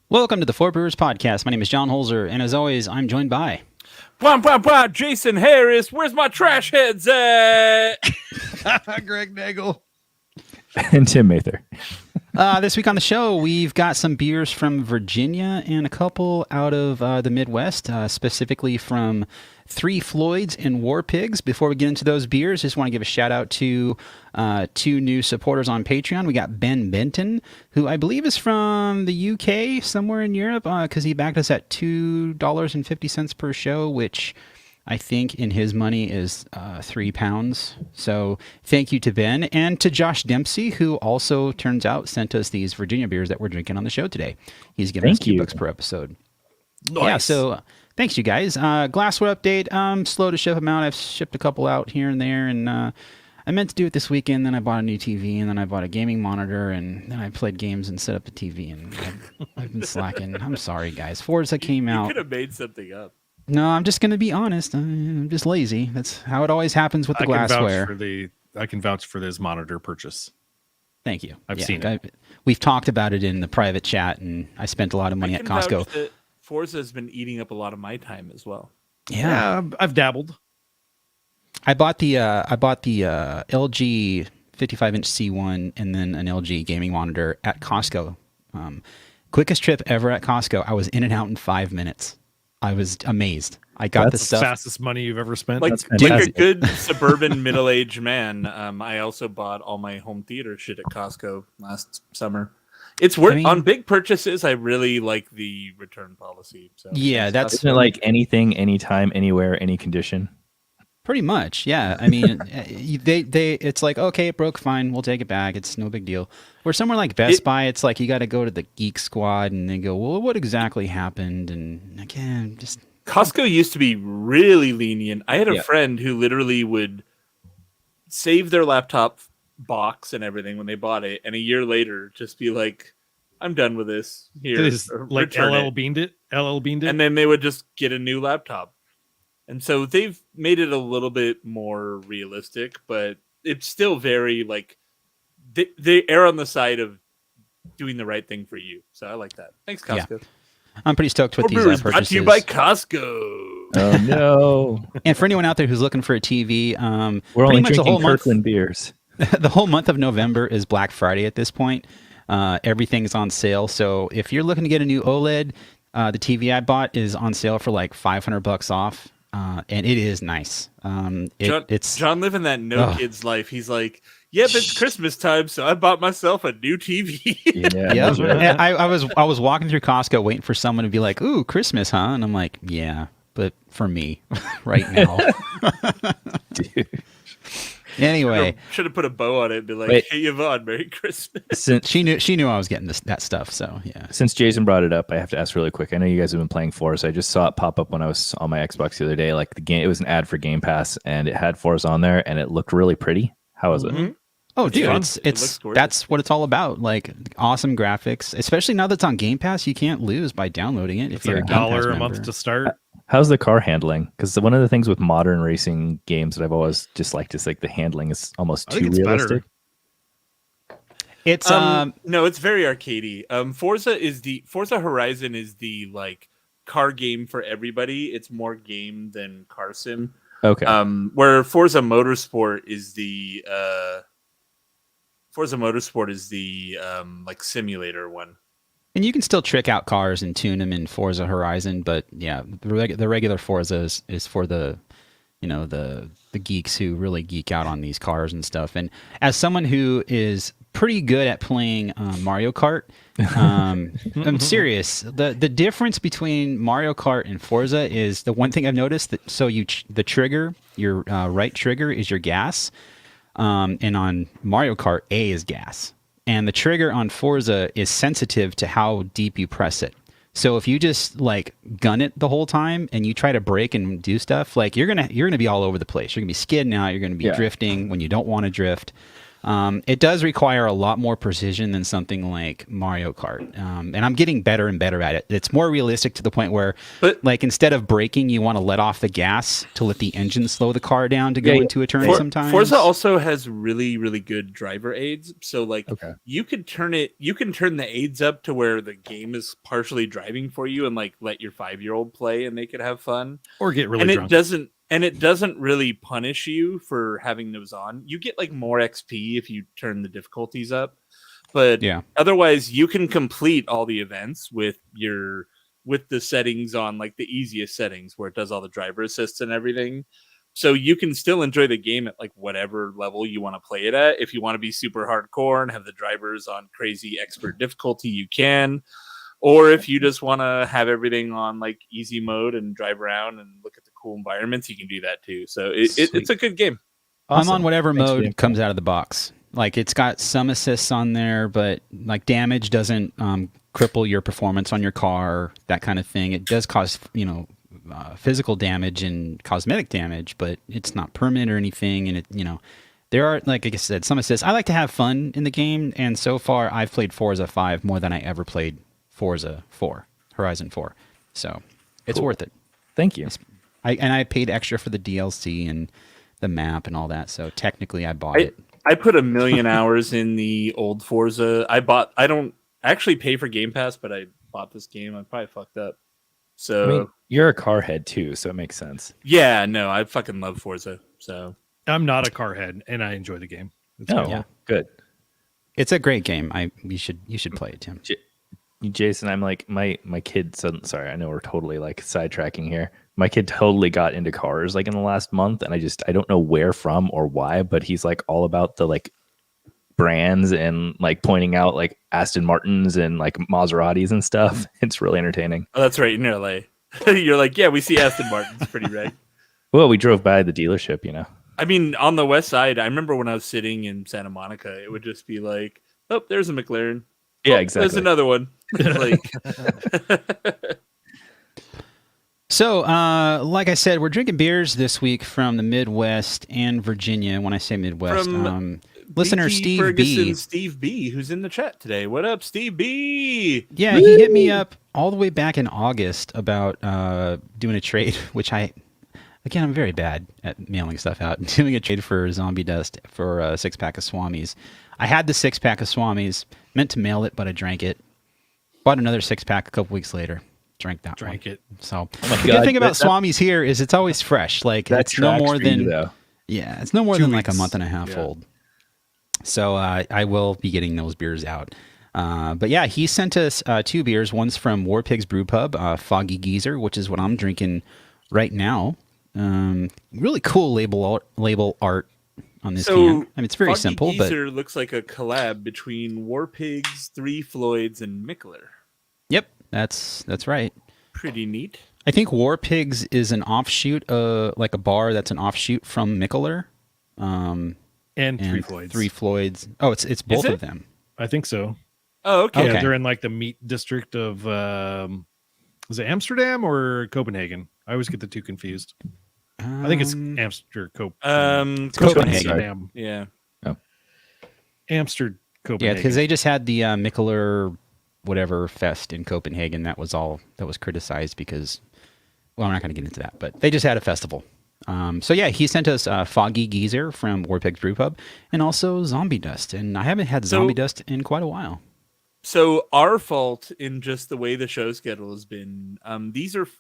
Welcome to the Four Brewers Podcast. My name is John Holzer, and as always, I'm joined by... Jason Harris, where's my trash heads at? Greg Nagel. And Tim Mather. This week on the show, we've got some beers from Virginia and a couple out of the Midwest, specifically from Three Floyds and War Pigs. Before we get into those beers, just want to give a shout out to two new supporters on Patreon. We got Ben Benton, who I believe is from the UK, somewhere in Europe, because he backed us at $2.50 per show, which I think in his money is £3. So thank you to Ben, and to Josh Dempsey, who also turns out sent us these Virginia beers that we're drinking on the show today. He's giving us $2 per episode. Nice. Yeah, so thanks you guys. Glassware update. Slow to ship them out. I've shipped a couple out here and there, and I meant to do it this weekend. Then I bought a new TV, and then I bought a gaming monitor, and then I played games and set up the TV, and I've been slacking. I'm sorry, guys. Forza came out. You could have made something up. No, I'm just going to be honest. I'm just lazy. That's how it always happens with the glassware. I can vouch for this monitor purchase. Thank you. I've seen it. We've talked about it in the private chat, and I spent a lot of money at Costco. Forza has been eating up a lot of my time as well. Yeah, I've dabbled. I bought the LG 55-inch C1 and then an LG gaming monitor at Costco. Quickest trip ever at Costco. I was in and out in 5 minutes. I was amazed. I got the stuff. That's the fastest money you've ever spent. Like a good suburban middle-aged man, I also bought all my home theater shit at Costco last summer. It's worth on big purchases. I really like the return policy. So yeah, isn't it like anything, anytime, anywhere, any condition? Pretty much, yeah. I mean, it's like, okay, it broke, fine, we'll take it back. It's no big deal. Or somewhere like Best Buy, it's like you got to go to the Geek Squad and they go, well, what exactly happened? And again, just Costco used to be really lenient. I had a friend who literally would save their laptop box and everything when they bought it, and a year later just be like, I'm done with this. Here, like LL Beaned it, and then they would just get a new laptop. And so they've made it a little bit more realistic, but it's still very like they err on the side of doing the right thing for you. So I like that. Thanks, Costco. Yeah. I'm pretty stoked with these Brewers purchases. brought to you by Costco. Oh no! And for anyone out there who's looking for a TV, we're only drinking Kirkland beers. The whole month of November is Black Friday at this point. Everything's on sale. So if you're looking to get a new OLED, the TV I bought is on sale for like $500 off. And it is nice. It's John living that kid's life. He's like, yep, it's Christmas time, so I bought myself a new TV. Yeah. And I was walking through Costco waiting for someone to be like, ooh, Christmas, huh? And I'm like, yeah, but for me right now. Dude. Anyway, should have put a bow on it and be like, "Hey, Yvonne, Merry Christmas." Since she knew I was getting that stuff. So yeah. Since Jason brought it up, I have to ask really quick. I know you guys have been playing Forza. I just saw it pop up when I was on my Xbox the other day. Like the game, it was an ad for Game Pass, and it had Forza on there, and it looked really pretty. How is it? Oh, dude, it's that's what it's all about. Like awesome graphics, especially now that's on Game Pass. You can't lose by downloading it. If you're like $1 a month to start. How's the car handling? Because one of the things with modern racing games that I've always disliked is like the handling is almost too realistic. It's no, it's very arcadey. Forza Horizon is the like car game for everybody. It's more game than car sim. Okay. Where Forza Motorsport is the like simulator one. And you can still trick out cars and tune them in Forza Horizon, but yeah, the regular Forza is for the the geeks who really geek out on these cars and stuff. And as someone who is pretty good at playing Mario Kart, I'm serious. The difference between Mario Kart and Forza is the one thing I've noticed that the trigger, your right trigger is your gas, and on Mario Kart A is gas, and the trigger on Forza is sensitive to how deep you press it. So if you just like gun it the whole time and you try to brake and do stuff, like you're gonna be all over the place. You're gonna be skidding out. You're gonna be drifting when you don't want to drift. It does require a lot more precision than something like Mario Kart, and I'm getting better and better at it. It's more realistic to the point where, like, instead of braking, you want to let off the gas to let the engine slow the car down to go into a turn. Sometimes Forza also has really, really good driver aids. So, like, you can turn the aids up to where the game is partially driving for you, and like let your 5-year-old play, and they could have fun or get really drunk. It doesn't really punish you for having those on. You get like more XP if you turn the difficulties up. But otherwise you can complete all the events with the settings on, like the easiest settings where it does all the driver assists and everything. So you can still enjoy the game at like whatever level you want to play it at. If you want to be super hardcore and have the drivers on crazy expert difficulty, you can. Or if you just want to have everything on like easy mode and drive around and look at the cool environments, you can do that too. So it's a good game. Awesome. I'm on whatever mode comes out of the box. Like it's got some assists on there, but like damage doesn't cripple your performance on your car, that kind of thing. It does cause, physical damage and cosmetic damage, but it's not permanent or anything. And there are, like I said, some assists. I like to have fun in the game, and so far I've played Forza 5 more than I ever played Forza 4, Horizon 4. So it's worth it. Thank you. I paid extra for the DLC and the map and all that. So technically I bought it. I put 1 million hours in the old Forza. I don't actually pay for Game Pass, but I bought this game. I probably fucked up. So I mean, you're a car head too, so it makes sense. Yeah, no, I fucking love Forza. So I'm not a car head and I enjoy the game. Good. It's a great game. You should play it, Tim. Jason, I'm like my kid. Sorry, I know we're totally like sidetracking here. My kid totally got into cars like in the last month, and I don't know where from or why, but he's like all about the like brands and like pointing out like Aston Martins and like Maseratis and stuff. It's really entertaining. Oh, that's right, in LA. You're like, yeah, we see Aston Martins pretty right. Well, we drove by the dealership, I mean, on the west side, I remember when I was sitting in Santa Monica, it would just be like, oh, there's a McLaren. Yeah, exactly. There's another one. Like, so, like I said, we're drinking beers this week from the Midwest and Virginia. When I say Midwest, listener Steve Ferguson, B. Steve B, who's in the chat today. What up, Steve B? Yeah, he hit me up all the way back in August about doing a trade, which I'm very bad at mailing stuff out. Doing a trade for Zombie Dust for a 6-pack of Swamis. I had the 6-pack of Swamis, meant to mail it, but I drank it. Bought another 6-pack a couple weeks later. Drank it. So the good thing about Swamis here is it's always fresh. Like it's no more than it's no more than like a month and a half old. So I will be getting those beers out. But yeah, he sent us 2 beers. One's from War Pigs Brew Pub, Foggy Geezer, which is what I'm drinking right now. Really cool label art on this can. I mean, it's very simple. Geezer looks like a collab between War Pigs, Three Floyds, and Mickler. Yep, that's right. Pretty neat. I think War Pigs is an offshoot, like a bar that's an offshoot from Mickler. And Three Floyds. Three Floyds. Oh, it's both of them. I think so. Oh, okay. Yeah, they're in like the meat district of is it Amsterdam or Copenhagen? I always get the two confused. I think it's Copenhagen. Yeah. Oh. Amsterdam, Copenhagen. Yeah, because they just had the Mickler whatever fest in Copenhagen. That was all that was criticized because, well, I'm not going to get into that, but they just had a festival. So yeah, he sent us Foggy Geezer from War Pigs Brew Pub and also Zombie Dust. And I haven't had Zombie Dust in quite a while. So our fault in just the way the show schedule has been.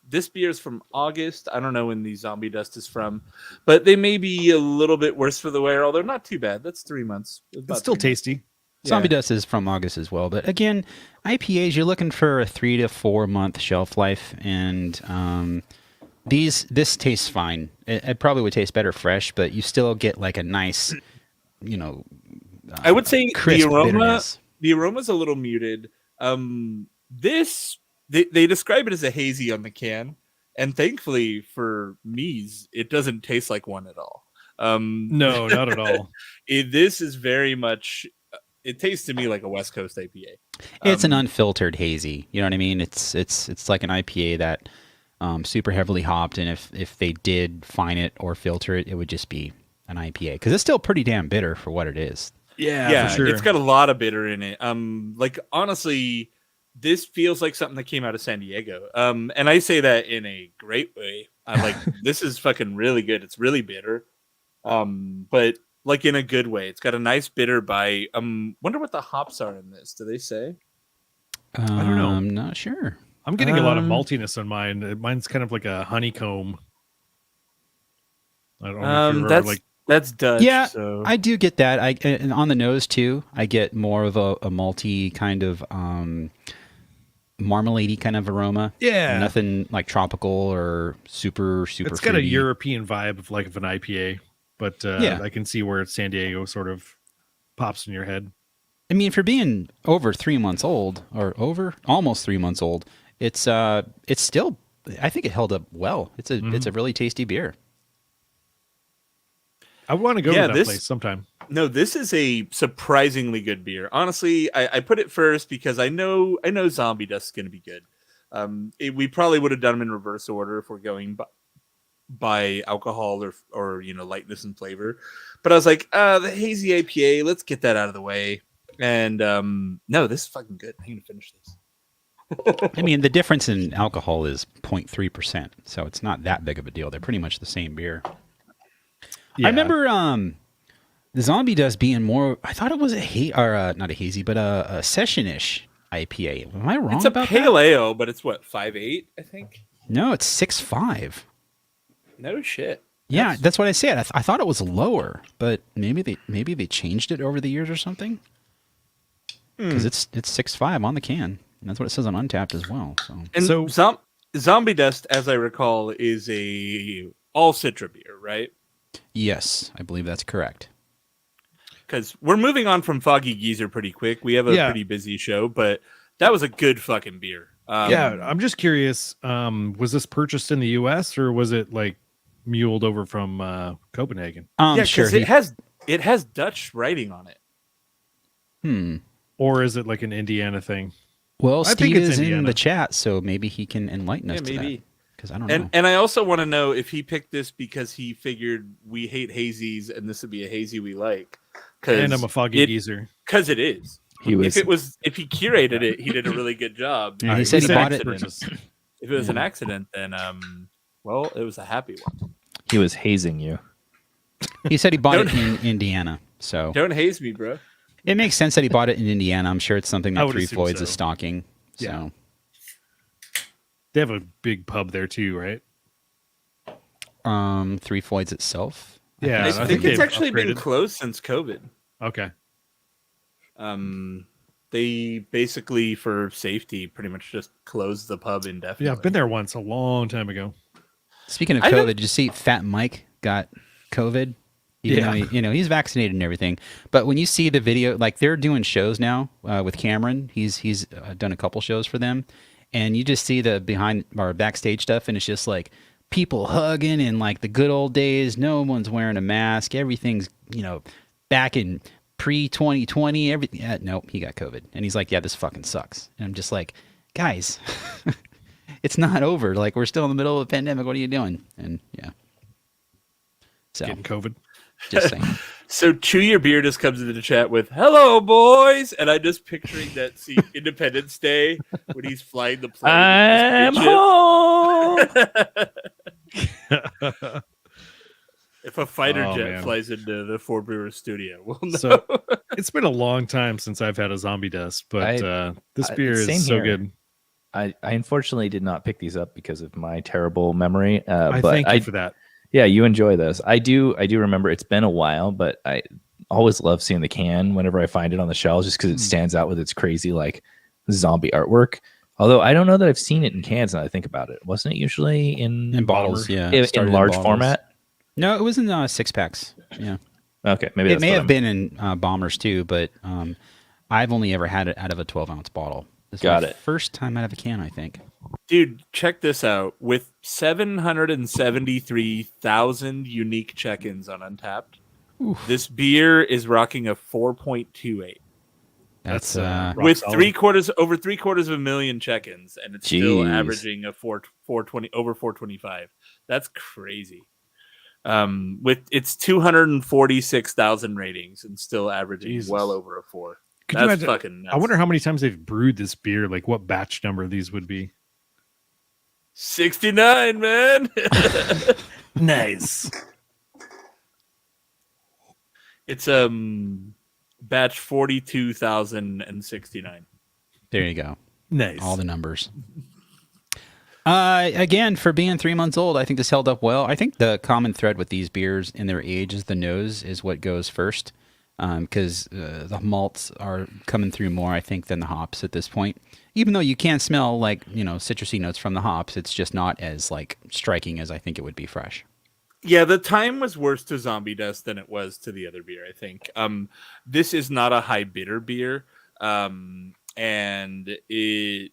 This beer is from August. I don't know when the Zombie Dust is from, but they may be a little bit worse for the wear, although not too bad. That's 3 months. It's still tasty. Zombie Dust is from August as well. But again, IPAs, you're looking for a 3 to 4 month shelf life. And this tastes fine. It probably would taste better fresh, but you still get like a nice, I would say crisp bitterness. the aroma's a little muted. This they describe it as a hazy on the can, and thankfully for me's, it doesn't taste like one at all. No, not at all. This is very much. It tastes to me like a West Coast IPA. It's an unfiltered hazy. You know what I mean? It's like an IPA that super heavily hopped, and if they did fine it or filter it, it would just be an IPA because it's still pretty damn bitter for what it is. Yeah, for sure. It's got a lot of bitter in it. Like honestly, this feels like something that came out of San Diego. And I say that in a great way. I'm like, this is fucking really good. It's really bitter. But like in a good way. It's got a nice bitter bite. Wonder what the hops are in this. Do they say? I don't know. I'm not sure. I'm getting a lot of maltiness on mine. Mine's kind of like a honeycomb. I don't know if you're that's Dutch. Yeah, so. I do get that. And on the nose too, I get more of a malty kind of marmalade-y kind of aroma. Yeah, nothing like tropical or super. It's got fruity. a European vibe of like an IPA, but I can see where San Diego sort of pops in your head. I mean, for being over 3 months old or almost 3 months old, it's still. I think it held up well. It's a really tasty beer. I want to go to that place sometime. No, this is a surprisingly good beer. Honestly, I put it first because I know Zombie Dust is going to be good. We probably would have done them in reverse order if we're going by alcohol or lightness and flavor. But I was like, the hazy IPA, let's get that out of the way. And no, this is fucking good. I'm going to finish this. I mean, the difference in alcohol is 0.3%, so it's not that big of a deal. They're pretty much the same beer. Yeah. I remember the Zombie Dust being more. I thought it was not a hazy, but a session-ish IPA. Am I wrong about that? It's a pale ale, but it's what 5.8, I think. No, it's 6.5. No shit. Yeah, that's what I said. I thought it was lower, but maybe they changed it over the years or something. Because it's 6.5 on the can. And that's what it says on Untapped as well. So Zombie Dust, as I recall, is a all Citra beer, right? Yes, I believe that's correct. Because we're moving on from Foggy Geezer pretty quick. We have a pretty busy show, but that was a good fucking beer. I'm just curious. Was this purchased in the U.S. or was it like muled over from Copenhagen? Sure. It has Dutch writing on it. Or is it like an Indiana thing? Well, Steve is in the chat, so maybe he can enlighten us to that. Because I don't know. And I also want to know if he picked this because he figured we hate hazies and this would be a hazy we like. And I'm a Foggy Geezer. Because it is. If he curated it, he did a really good job. Yeah, he said he bought it. If it was an accident, then well, it was a happy one. He was hazing you. He said he bought it in Indiana. So don't haze me, bro. It makes sense that he bought it in Indiana. I'm sure it's something that Three Floyds is stocking. Yeah. So they have a big pub there too, right? Three Floyds itself. Yeah, I think it's actually been closed since COVID. Okay. They basically, for safety, pretty much just closed the pub indefinitely. Yeah, I've been there once a long time ago. Speaking of COVID, did you see Fat Mike got COVID? Even though he's vaccinated and everything. But when you see the video, like they're doing shows now with Cameron. He's done a couple shows for them. And you just see the behind or backstage stuff, and it's just like people hugging and like the good old days. No one's wearing a mask. Everything's, back in pre-2020. Everything. Nope, he got COVID. And he's like, yeah, this fucking sucks. And I'm just like, guys, it's not over. Like, we're still in the middle of a pandemic. What are you doing? And yeah. So getting COVID. Just saying. So Chew Your Beer just comes into the chat with "Hello, boys," and I'm just picturing that scene, Independence Day, when he's flying the plane. I'm home. If a fighter jet flies into the Four Brewers studio, we'll know. So it's been a long time since I've had a Zombie Dust, but this beer is so good. I unfortunately did not pick these up because of my terrible memory. I thank you for that. Yeah, you enjoy those. I do remember it's been a while, but always love seeing the can whenever I find it on the shelves, just because it stands out with its crazy like zombie artwork. Although I don't know that I've seen it in cans now that I think about it. Wasn't it usually in bottles? Yeah, in large format? No, it was in 6-packs. Yeah. Okay, maybe it may have been in bombers too, but I've only ever had it out of a 12-ounce bottle. This is my first time out of a can, I think. Dude, check this out. With 773,000 unique check-ins on Untapped, this beer is rocking a 4.28. That's with over 750,000 check-ins, and it's still averaging a 420 over 425. That's crazy. With its 246,000 ratings and still averaging well over a 4. That's fucking nuts. I wonder how many times they've brewed this beer. Like what batch number these would be. 69, man. Nice. It's batch 42,069. There you go. Nice. All the numbers. Again, for being 3 months old, I think this held up well. I think the common thread with these beers in their age is the nose is what goes first, because the malts are coming through more, I think, than the hops at this point. Even though you can smell citrusy notes from the hops, it's just not as striking as I think it would be fresh. Yeah, the time was worse to Zombie Dust than it was to the other beer, I think. This is not a high bitter beer, and it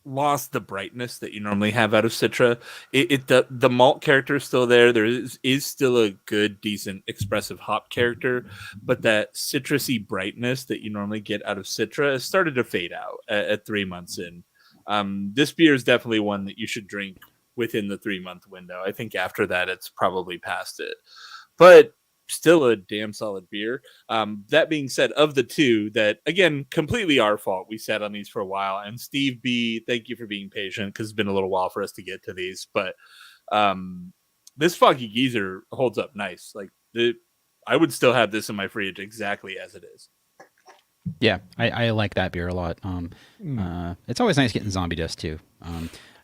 lost the brightness that you normally have out of Citra. The malt character is still there. There is still a good, decent, expressive hop character, but that citrusy brightness that you normally get out of Citra has started to fade out at 3 months in. This beer is definitely one that you should drink within the 3-month window. I think after that, it's probably past it. But still a damn solid beer. That being said, of the two that, again, completely our fault. We sat on these for a while. And Steve B, thank you for being patient because it's been a little while for us to get to these. But this Foggy Geezer holds up nice. I would still have this in my fridge exactly as it is. Yeah, I like that beer a lot. It's always nice getting Zombie Dust too.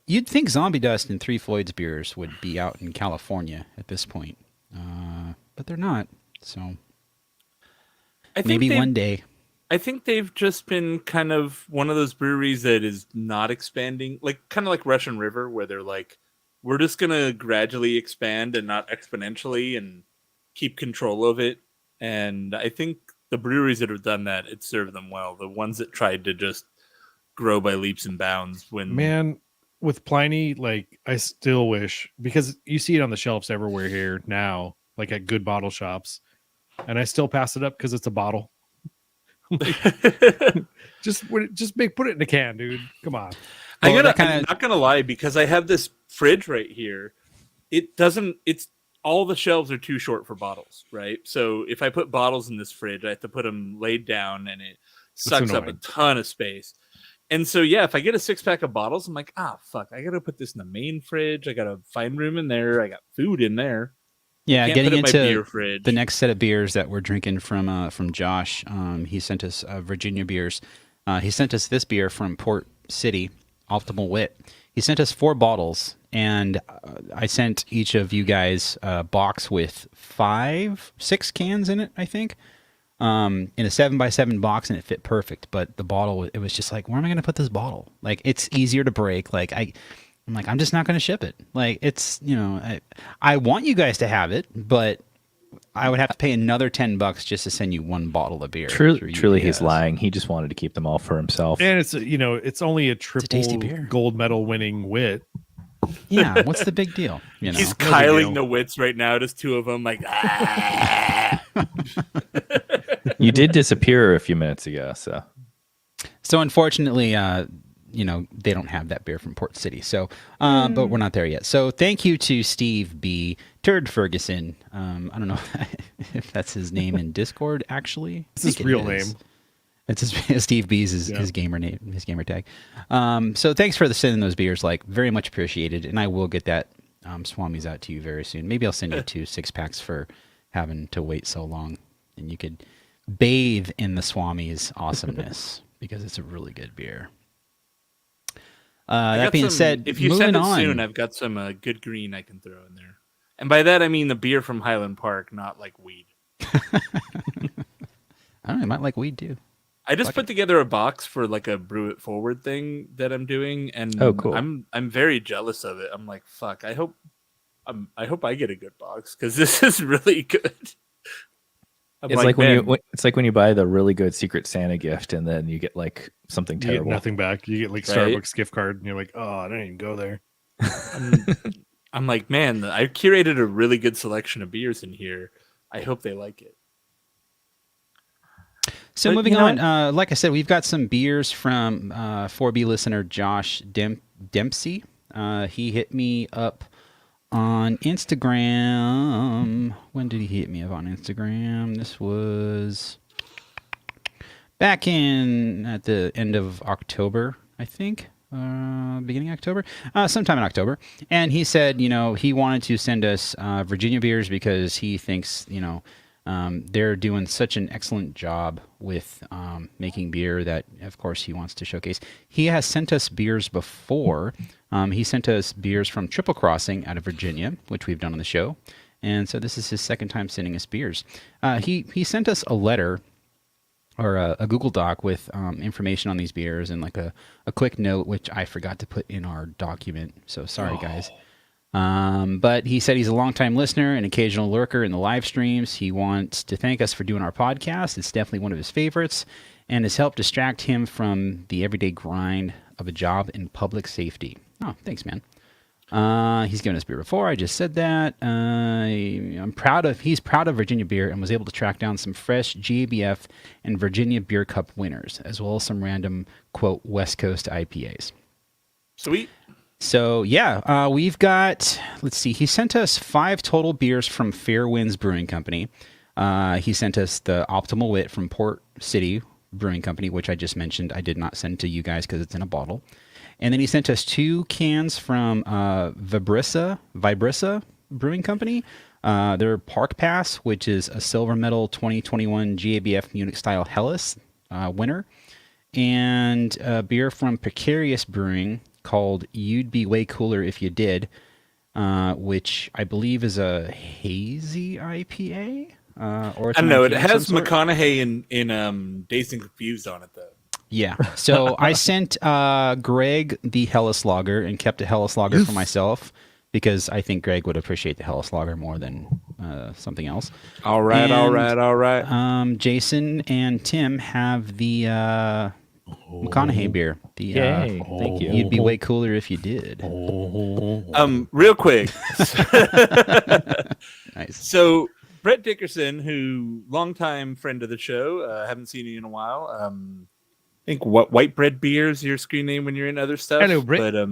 You'd think Zombie Dust and Three Floyds beers would be out in California at this point. But they're not, so maybe one day. I think they've just been kind of one of those breweries that is not expanding, kind of like Russian River, where they're like, we're just going to gradually expand and not exponentially and keep control of it. And I think the breweries that have done that, it served them well. The ones that tried to just grow by leaps and bounds with Pliny, I still wish, because you see it on the shelves everywhere here now, at good bottle shops, and I still pass it up because it's a bottle. Just put it in a can, dude. Come on. I'm not gonna lie, because I have this fridge right here. All the shelves are too short for bottles, right? So if I put bottles in this fridge, I have to put them laid down, and it sucks up a ton of space. And so, yeah, if I get a 6-pack of bottles, I'm like, fuck, I got to put this in the main fridge. I got to find room in there. I got food in there. Yeah, getting into the next set of beers that we're drinking from Josh. He sent us Virginia beers. He sent us this beer from Port City, Optimal Wit. He sent us 4 bottles, and I sent each of you guys a box with 6 cans in it, I think. In a 7x7 box, and it fit perfect. But the bottle, it was just where am I going to put this bottle? It's easier to break. I'm just not going to ship it. It's, I want you guys to have it, but I would have to pay another $10 just to send you one bottle of beer. Truly, he's lying. He just wanted to keep them all for himself. And it's only a triple gold medal winning wit. Yeah, what's the big deal? He's kyling the wits right now. Just 2 of them, You did disappear a few minutes ago, so unfortunately, they don't have that beer from Port City. So, but we're not there yet. So thank you to Steve B. Turd Ferguson. I don't know if that's his name in Discord, actually. It's his real name. It's Steve B's his gamer name, his gamer tag. So thanks for sending those beers, very much appreciated. And I will get that Swamis out to you very soon. Maybe I'll send you 2 6-packs for having to wait so long. And you could bathe in the Swami's awesomeness because it's a really good beer. That being said, if you send it soon, I've got some good green I can throw in there. And by that, I mean the beer from Highland Park, not weed. I don't know. It might like weed too. I just Fuck put together a box for like a Brew It Forward thing that I'm doing, and Oh, cool. I'm very jealous of it. I'm like, fuck. I hope I get a good box because this is really good. It's like when you buy the really good Secret Santa gift and then you get like something You get terrible. nothing back. You get like Right? Starbucks gift card, and you're like, oh, I didn't even go there. I'm like, man, I curated a really good selection of beers in here. I hope they like it. So But, moving you know on, like I said, we've got some beers from 4B listener Josh Dempsey. He hit me up on Instagram. When did he hit me up on Instagram? This was back at the end of October, I think. Beginning of October, sometime in October. And he said, he wanted to send us Virginia beers because he thinks, they're doing such an excellent job with making beer that, of course, he wants to showcase. He has sent us beers before. He sent us beers from Triple Crossing out of Virginia, which we've done on the show. And so this is his second time sending us beers. He sent us a letter or a Google Doc with information on these beers and like a quick note, which I forgot to put in our document. So sorry, guys. But he said he's a longtime listener and occasional lurker in the live streams. He wants to thank us for doing our podcast. It's definitely one of his favorites and has helped distract him from the everyday grind of a job in public safety. Oh, thanks, man. He's given us beer before. I just said that. He's proud of Virginia beer and was able to track down some fresh GABF and Virginia Beer Cup winners, as well as some random, quote, West Coast IPAs. Sweet. So, yeah, we've got, let's see, he sent us 5 total beers from Fairwinds Brewing Company. He sent us the Optimal Wit from Port City Brewing Company, which I just mentioned. I did not send to you guys because it's in a bottle. And then he sent us 2 cans from Vibrissa Brewing Company. Their Park Pass, which is a silver medal 2021 GABF Munich style Helles winner. And a beer from Precarious Brewing called You'd Be Way Cooler If You Did, which I believe is a hazy IPA. Or I don't know. It has McConaughey in Dazed and Confused on it, though. Yeah. So I sent Greg the Helles Lager and kept a Helles Lager for myself because I think Greg would appreciate the Helles Lager more than something else. All right. Jason and Tim have the McConaughey beer. Yay. Thank you. You'd be way cooler if you did. Real quick. Nice. So Brett Dickerson, who longtime friend of the show, haven't seen you in a while. I think White Bread Beer is your screen name when you're in other stuff. Hello, Brett. But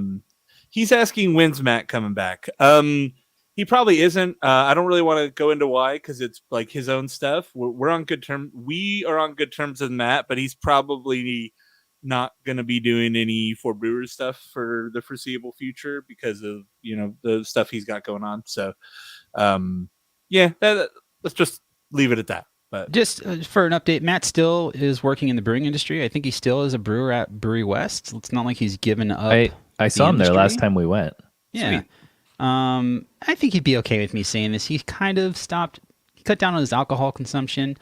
he's asking when's Matt coming back. He probably isn't. I don't really want to go into why because it's like his own stuff. We're on good terms. We are on good terms with Matt, but he's probably not going to be doing any for Brewers stuff for the foreseeable future because of the stuff he's got going on. So, let's just leave it at that. But just for an update, Matt still is working in the brewing industry. I think he still is a brewer at Brewery West. It's not like he's given up. I saw him there last time we went. Yeah. I think he'd be okay with me saying this. He kind of cut down on his alcohol consumption.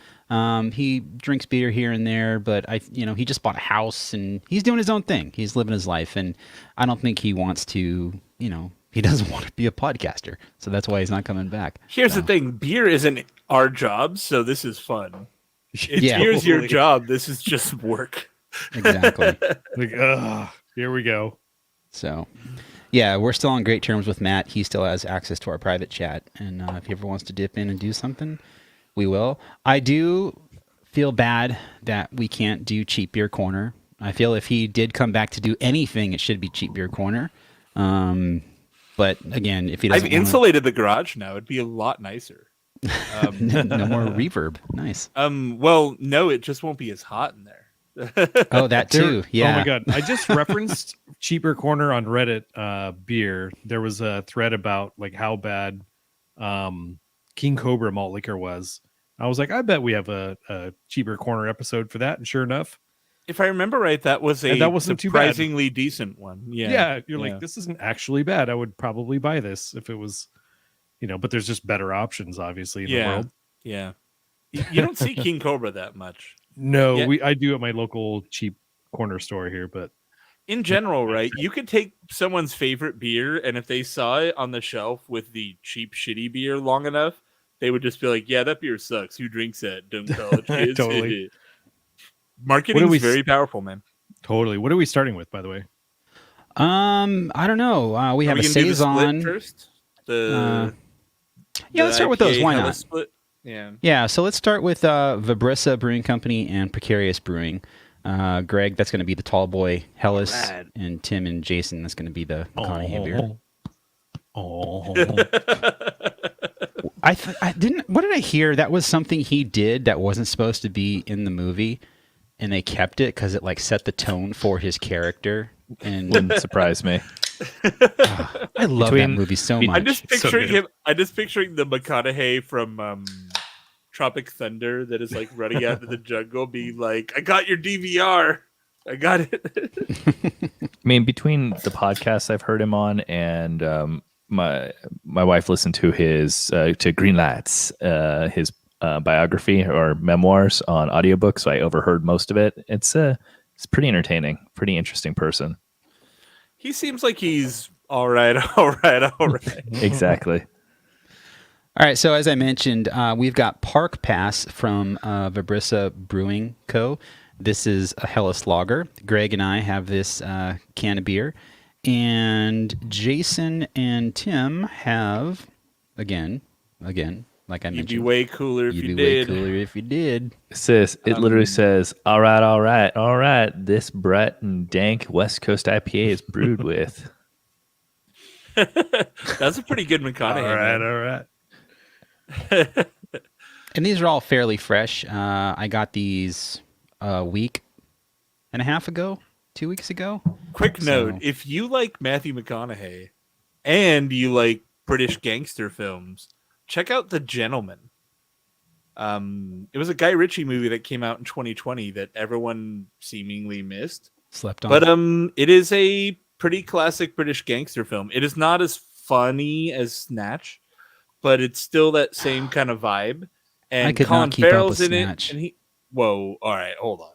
He drinks beer here and there, but he just bought a house and he's doing his own thing. He's living his life, and I don't think he wants to, he doesn't want to be a podcaster. So that's why he's not coming back. Here's the thing. Beer isn't our job, so this is fun. If Yeah. beer's your job, this is just work. Exactly. Here we go. So, yeah, we're still on great terms with Matt. He still has access to our private chat. And if he ever wants to dip in and do something, we will. I do feel bad that we can't do Cheap Beer Corner. I feel if he did come back to do anything, it should be Cheap Beer Corner. But again, if he doesn't, I've insulated the garage now. It'd be a lot nicer. no more reverb. Nice. Well, no, it just won't be as hot in there. Oh, that too. Yeah. Oh my god! I just referenced Cheaper Corner on Reddit. Beer. There was a thread about like how bad King Cobra malt liquor was. I was like, I bet we have a Cheaper Corner episode for that. And sure enough, if I remember right, that was that wasn't surprisingly decent one. Yeah. Yeah. You're like, this isn't actually bad. I would probably buy this if it was, but there's just better options, obviously, in the world. Yeah. You don't see King Cobra that much. No, Yeah. I do at my local cheap corner store here, but In general, right? You could take someone's favorite beer, and if they saw it on the shelf with the cheap, shitty beer long enough, they would just be like, "Yeah, that beer sucks. Who drinks that? Dumb college kids." Totally. Marketing is very powerful, man. Totally. What are we starting with, by the way? I don't know. We Are have we a gonna do the split saison. first. Yeah, let's start with those. IPA Why Hella not? Split? Yeah. Yeah, so let's start with Vibrissa Brewing Company and Precarious Brewing. Greg, that's going to be the tall boy Hellas, Alright. and Tim and Jason, that's going to be the McConaughey beer. Oh. I didn't. What did I hear? That was something he did that wasn't supposed to be in the movie, and they kept it because it like set the tone for his character. And Wouldn't surprise me. I love that movie so much. I'm just picturing good. him. I'm just picturing the McConaughey from Tropic Thunder that is like running out of the jungle, being like, "I got your DVR. I got it." I mean, between the podcasts I've heard him on and my wife listened to his to Green Lights, his biography or memoirs on audiobook, so I overheard most of it. It's pretty entertaining, pretty interesting person. He seems like he's all right. Exactly. All right, so as I mentioned, we've got Park Pass from Vibrissa Brewing Co. This is a Hellas lager. Greg and I have this can of beer. And Jason and Tim have, again, like I You'd mentioned. be way cooler if you'd you be way did. cooler if you did. It literally says, all right. This Brett and dank West Coast IPA is brewed with. That's a pretty good McConaughey. All right. And these are all fairly fresh. I got these a week and a half ago, 2 weeks ago. Quick note: So- if you like Matthew McConaughey and you like British gangster films, check out The Gentleman. It was a Guy Ritchie movie that came out in 2020 that everyone seemingly missed. Slept on. But it is a pretty classic British gangster film. It is not as funny as Snatch, but it's still that same kind of vibe. And I could Colin not keep up Farrell's with in Snatch. it. And whoa, all right, hold on.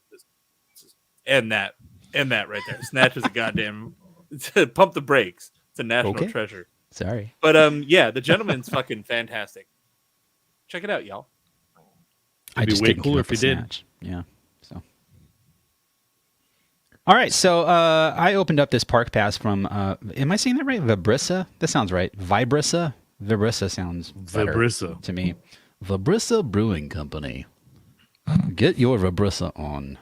End that right there. Snatch is a goddamn pump the brakes. It's a national Okay. treasure. Sorry. But yeah, The Gentleman's fucking fantastic. Check it out, y'all. I be just way didn't keep cooler up if with you did. Snatch. Yeah. So. All right. So I opened up this Park Pass from. Am I saying that right? Vibrissa. That sounds right. Vibrissa. Vibrissa sounds better Vibrissa. to me. Vibrissa Brewing Company. Get your Vibrissa on.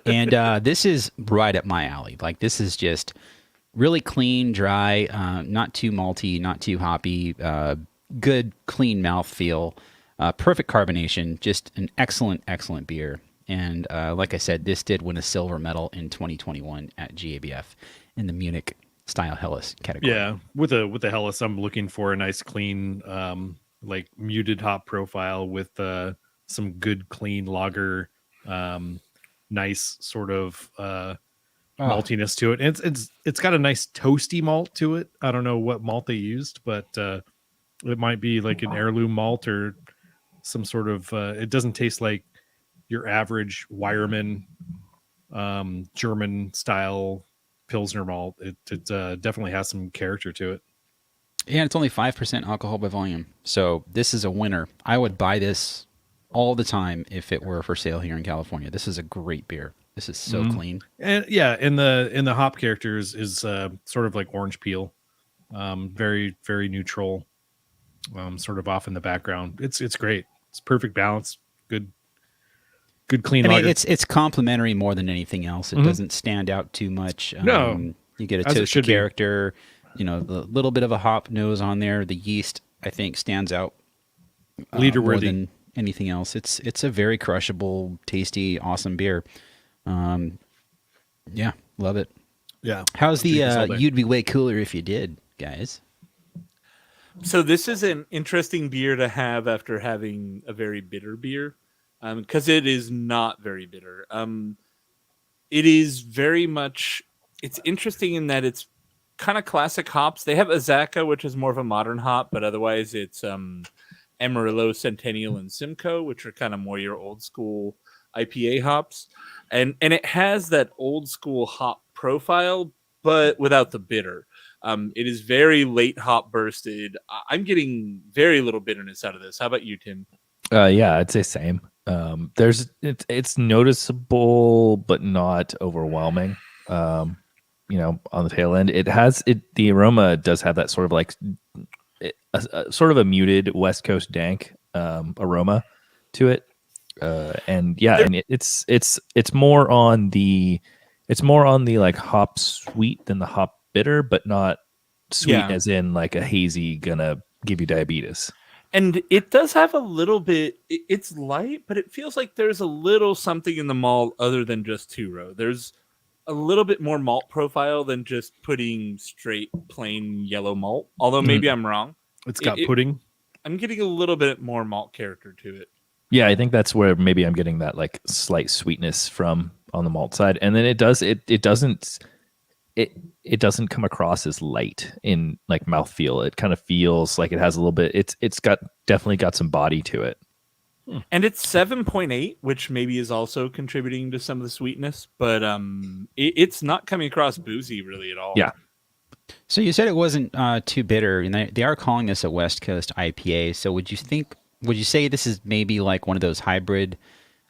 And this is right up my alley. Like, this is just really clean, dry, not too malty, not too hoppy, good, clean mouthfeel, perfect carbonation, just an excellent, excellent beer. And like I said, this did win a silver medal in 2021 at GABF in the Munich style Helles category. Yeah, with the Hellas, I'm looking for a nice, clean, like muted hop profile with some good, clean lager, nice sort of maltiness to it. It's got a nice toasty malt to it. I don't know what malt they used, but it might be like an heirloom malt or some sort of. It doesn't taste like your average Weyermann German style Pilsner malt. It definitely has some character to it. Yeah, it's only 5% alcohol by volume. So this is a winner. I would buy this all the time if it were for sale here in California. This is a great beer. This is so clean. And yeah, in the hop characters is sort of like orange peel, very very neutral, sort of off in the background. It's great. It's perfect balance. Good clean I mean, lager. it's complementary more than anything else. It doesn't stand out too much. No, You get a as it toasty should be. character. You know, the little bit of a hop nose on there. The yeast, I think, stands out Leader more worthy. than anything else. It's a very crushable, tasty, awesome beer. Yeah, love it. Yeah. How's I'll drink this all the day. you'd be way cooler if you did, guys? So this is an interesting beer to have after having a very bitter beer, because it is not very bitter. It is very much. It's interesting in that it's kind of classic hops. They have Azaka, which is more of a modern hop, but otherwise it's Amarillo, Centennial, and Simcoe, which are kind of more your old school IPA hops. And it has that old school hop profile, but without the bitter. It is very late hop bursted. I'm getting very little bitterness out of this. How about you, Tim? Yeah, I'd say same. It's noticeable but not overwhelming. On the tail end, the aroma does have that sort of like sort of a muted West Coast dank aroma to it. And it's more on the like hop sweet than the hop bitter, but not sweet as in like a hazy gonna give you diabetes. And it does have a little bit, it's light, but it feels like there's a little something in the malt other than just two-row. There's a little bit more malt profile than just putting straight plain yellow malt. Although maybe I'm wrong. It's got pudding. I'm getting a little bit more malt character to it. Yeah, I think that's where maybe I'm getting that like slight sweetness from on the malt side. And then it doesn't come across as light in like mouthfeel. It kind of feels like it has a little bit. It's definitely got some body to it. And it's 7.8, which maybe is also contributing to some of the sweetness, but it's not coming across boozy really at all. Yeah. So you said it wasn't too bitter, and they are calling this a West Coast IPA. So would you say this is maybe like one of those hybrid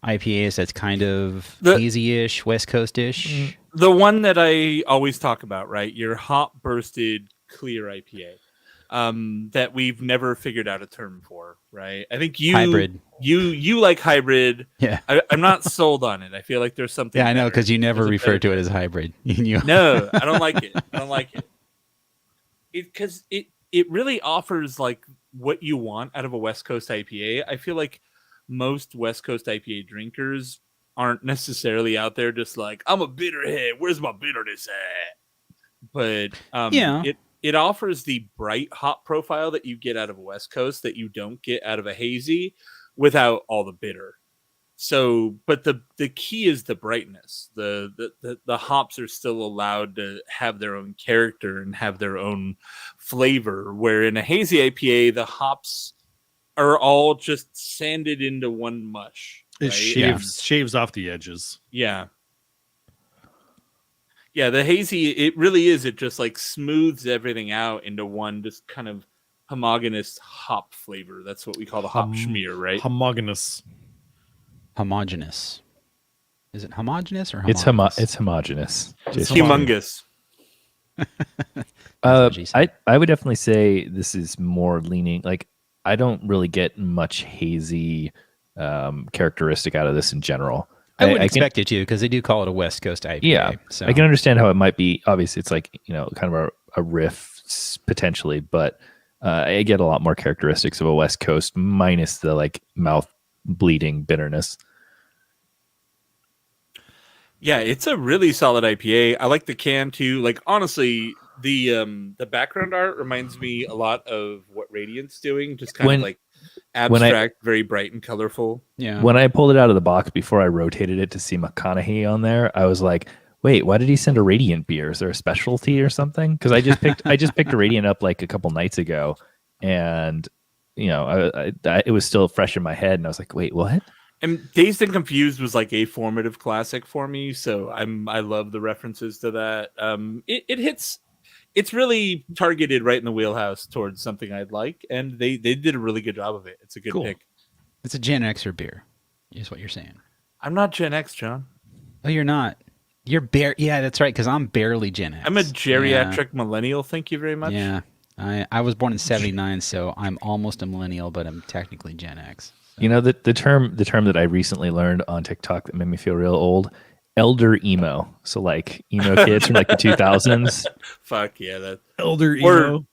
IPAs that's kind of hazy-ish, West Coast-ish? The one that I always talk about, right? Your hop bursted clear IPA. That we've never figured out a term for, right? I think hybrid. You like hybrid. Yeah, I'm not sold on it. I feel like there's something. Yeah, I know, because you never refer to it as hybrid. No, I don't like it. I don't like it. Because it really offers like what you want out of a West Coast IPA. I feel like most West Coast IPA drinkers aren't necessarily out there just like, I'm a bitterhead. Where's my bitterness at? But it offers the bright hop profile that you get out of a West Coast that you don't get out of a hazy without all the bitter. So, but the key is the brightness. The hops are still allowed to have their own character and have their own flavor, where in a hazy IPA, the hops are all just sanded into one mush. It right? shaves off the edges. Yeah. Yeah, the hazy, it really is. It just like smooths everything out into one just kind of homogeneous hop flavor. That's what we call the hop schmear, right? Homogeneous. Homogeneous. Is it homogeneous or homogeneous? It's homogeneous. It's humongous. I would definitely say this is more leaning. Like, I don't really get much hazy characteristic out of this in general. I wouldn't expect it to, because they do call it a West Coast IPA. Yeah, so. I can understand how it might be. Obviously, it's like, kind of a riff potentially, but I get a lot more characteristics of a West Coast minus the like mouth bleeding bitterness. Yeah, it's a really solid IPA. I like the can too. Like, honestly, the background art reminds me a lot of what Radiant's doing, just kind of like abstract, very bright and colorful. Yeah. When I pulled it out of the box before I rotated it to see McConaughey on there, I was like, wait, why did he send a Radiant beer? Is there a specialty or something? Because I just picked a Radiant up like a couple nights ago, and it was still fresh in my head, and I was like, wait, what? And Dazed and Confused was like a formative classic for me, so I love the references to that. It hits. It's really targeted right in the wheelhouse towards something I'd like, and they did a really good job of it. It's a good pick. It's a Gen Xer beer, is what you're saying. I'm not Gen X, John. Oh, you're not. You're yeah, that's right, because I'm barely Gen X. I'm a geriatric millennial. Thank you very much. Yeah, I was born in '79, so I'm almost a millennial, but I'm technically Gen X. So. The term that I recently learned on TikTok that made me feel real old. Elder emo, so like emo kids from like the 2000s. Fuck yeah, that elder emo. Or,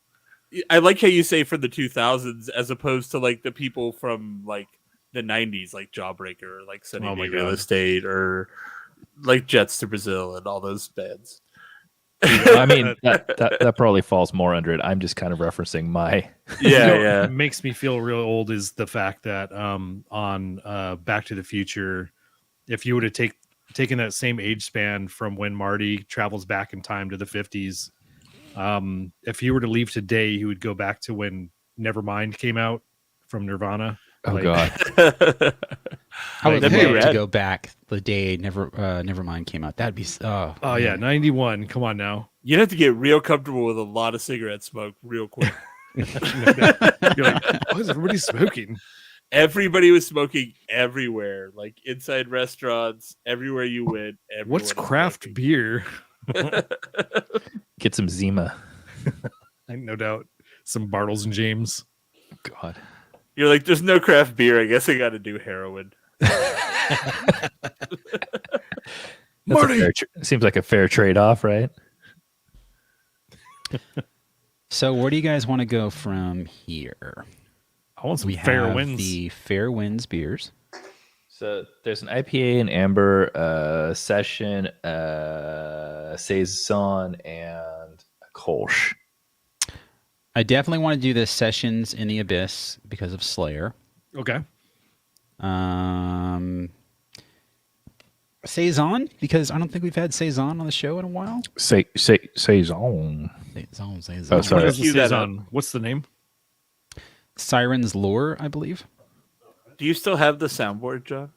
I like how you say for the 2000s as opposed to like the people from like the 90s, like Jawbreaker, or like Sunny Day Real Estate, or like Jets to Brazil and all those bands. I mean, that probably falls more under it. I'm just kind of referencing my. What makes me feel real old is the fact that on Back to the Future, if you would have taken that same age span from when Marty travels back in time to the 50s, if he were to leave today, he would go back to when Nevermind came out from Nirvana. Oh Like, god. I would That'd be love to rad. go back the day Nevermind came out. That'd be Oh yeah, man. 91. Come on now. You'd have to get real comfortable with a lot of cigarette smoke real quick. You're like, why is everybody smoking? Everybody was smoking everywhere, like inside restaurants, everywhere you went. What's everyone was craft smoking. beer? Get some Zima. No doubt. Some Bartles and James. God. You're like, there's no craft beer. I guess I got to do heroin. That's Marty! Seems like a fair trade-off, right? So where do you guys want to go from here? I want some We fair have winds. the Fair Winds beers. So there's an IPA, an amber, session, saison, and a Kolsch. I definitely want to do the Sessions in the Abyss because of Slayer. Okay. Saison, because I don't think we've had Saison on the show in a while. Saison. Saison. Oh, sorry. What is the Cue that saison? What's the name? Siren's Lure, I believe. Do you still have the soundboard, John?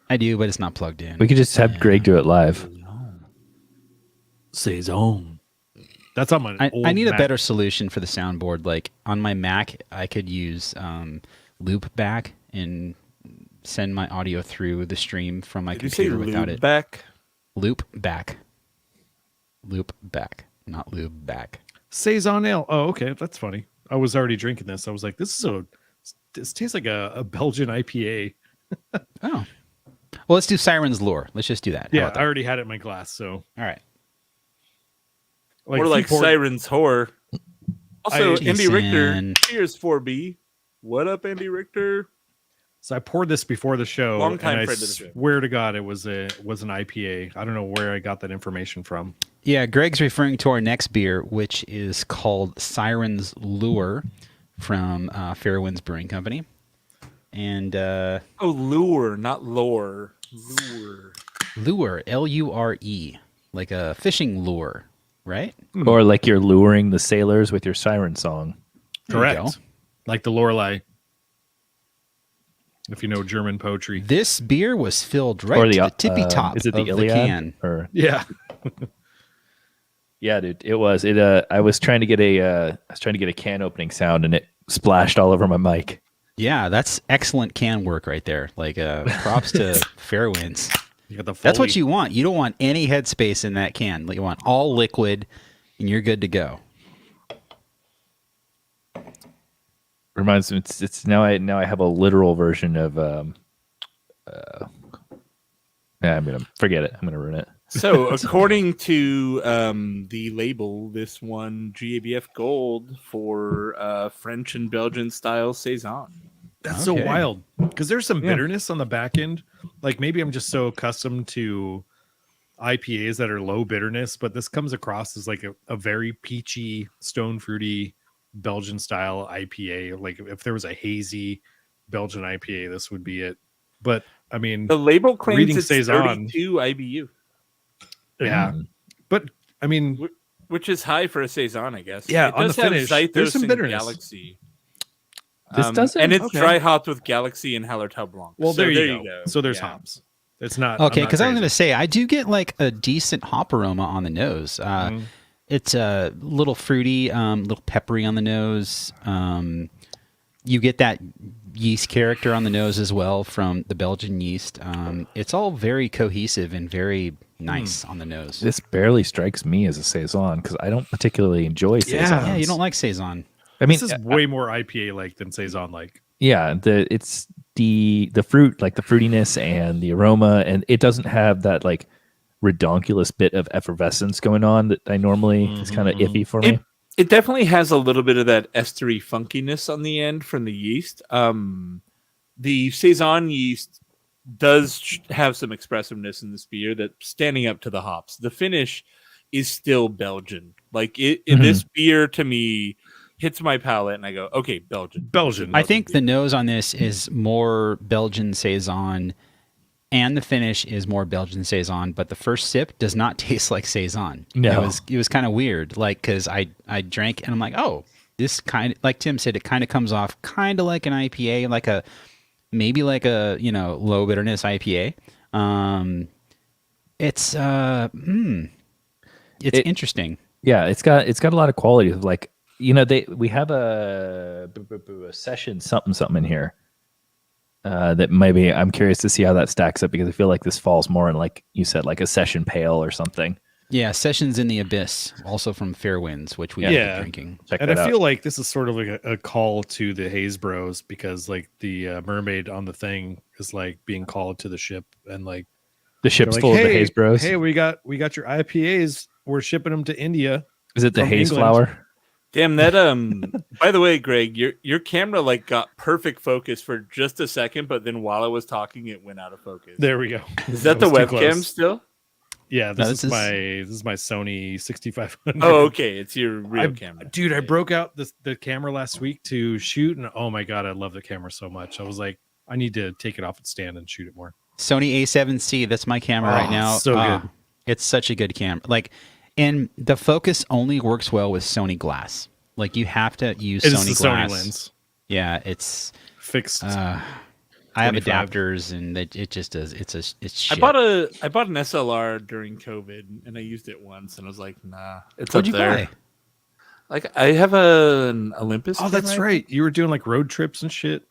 I do, but it's not plugged in. We could just have Greg do it live. Saison. That's on my old I need a Mac. better solution for the soundboard. Like on my Mac, I could use Loopback and send my audio through the stream from my Did you say computer without lube it. back? Loopback, not lube back. Saison ale. Oh, okay. That's funny. I was already drinking this. I was like, this tastes like a Belgian IPA. Oh, well, let's do Siren's Lure. Let's just do that. How Yeah, about that? I already had it in my glass. So, All right. More like Freeport- Siren's Whore. Also, I- Andy Richter. Jason. Cheers, 4B. What up, Andy Richter? So I poured this before the show. Long-time and I friend of the show. swear to God, it was an IPA. I don't know where I got that information from. Yeah, Greg's referring to our next beer, which is called Siren's Lure from Fairwinds Brewing Company. And Oh, lure, not lore. Lure. Lure, Lure, like a fishing lure, right? Or like you're luring the sailors with your siren song. There you Correct. go. Like the Lorelei. If you know German poetry. This beer was filled right Or to the the tippy top is it the of the Iliad? can. Or Yeah. yeah, dude, it was. I was trying to get a can opening sound and it splashed all over my mic. Yeah, that's excellent can work right there. Like props to Fairwinds. You got the That's what Foley. you want. You don't want any headspace in that can. You want all liquid, and you're good to go. Reminds me, it's now I have a literal version of I'm gonna forget it. I'm gonna ruin it. So, according to the label, this won GABF Gold for French and Belgian style Saison. That's so Okay. wild. Because there's some Yeah. bitterness on the back end. Like maybe I'm just so accustomed to IPAs that are low bitterness, but this comes across as like a very peachy, stone fruity Belgian style IPA. Like if there was a hazy Belgian IPA, this would be it. But I mean, The label claims Reading it's Saison. 32 IBU, yeah. But I mean, which is high for a Saison, I guess. Yeah, it on does the have finish, Zythos there's some and bitterness. Galaxy. This doesn't. And it's okay. dry hopped with Galaxy and Hallertau Blanc. well, So there you go. So there's Yeah. hops. It's not Okay, I'm not because I was crazy. going to say I do get like a decent hop aroma on the nose. It's a little fruity, little peppery on the nose. You get that yeast character on the nose as well from the Belgian yeast. It's all very cohesive and very nice on the nose. This barely strikes me as a saison because I don't particularly enjoy saisons. Yeah, you don't like Saison. I mean, This is way more IPA like than Saison like. yeah, it's the fruit, like the fruitiness and the aroma, and it doesn't have that like redonkulous bit of effervescence going on that I normally is kind of iffy for me. It definitely has a little bit of that estery funkiness on the end from the yeast. The Saison yeast does have some expressiveness in this beer that's standing up to the hops. The finish is still Belgian. Like this beer to me hits my palate and I go, okay, Belgian. I think the nose on this is more Belgian Saison, and the finish is more Belgian Saison, but the first sip does not taste like Saison. No. It was kind of weird, like because I drank and I'm like, oh, this kind of, like Tim said, it kind of comes off kind of like an IPA, maybe like a low bitterness IPA. It's interesting. Yeah, it's got a lot of quality of like we have a session something in here that maybe I'm curious to see how that stacks up because I feel like this falls more in like you said like a session pale or something. Yeah, Sessions in the Abyss, also from Fairwinds, which we have been drinking. I feel like this is sort of like a call to the Haze Bros because like the mermaid on the thing is like being called to the ship and like the ship's full of the Haze Bros. Hey, we got your IPAs. We're shipping them to India. Is it the Haze England. flower? Damn that! By the way, Greg, your camera like got perfect focus for just a second, but then while I was talking, it went out of focus. There we go. Is that the webcam still? Yeah, this is my Sony 6500. Oh, okay, it's your real camera, dude. I broke out the camera last week to shoot, and oh my god, I love the camera so much. I was like, I need to take it off its stand and shoot it more. Sony A7C, that's my camera right now. So good. It's such a good camera. Like, and the focus only works well with Sony glass. Like, you have to use Sony glass. Sony lens. Yeah, it's fixed. I have adapters, and it just does. It's shit. I bought an SLR during COVID, and I used it once, and I was like, nah, it's What'd up you there. buy? Like, I have an Olympus. Oh, that's right. You were doing like road trips and shit.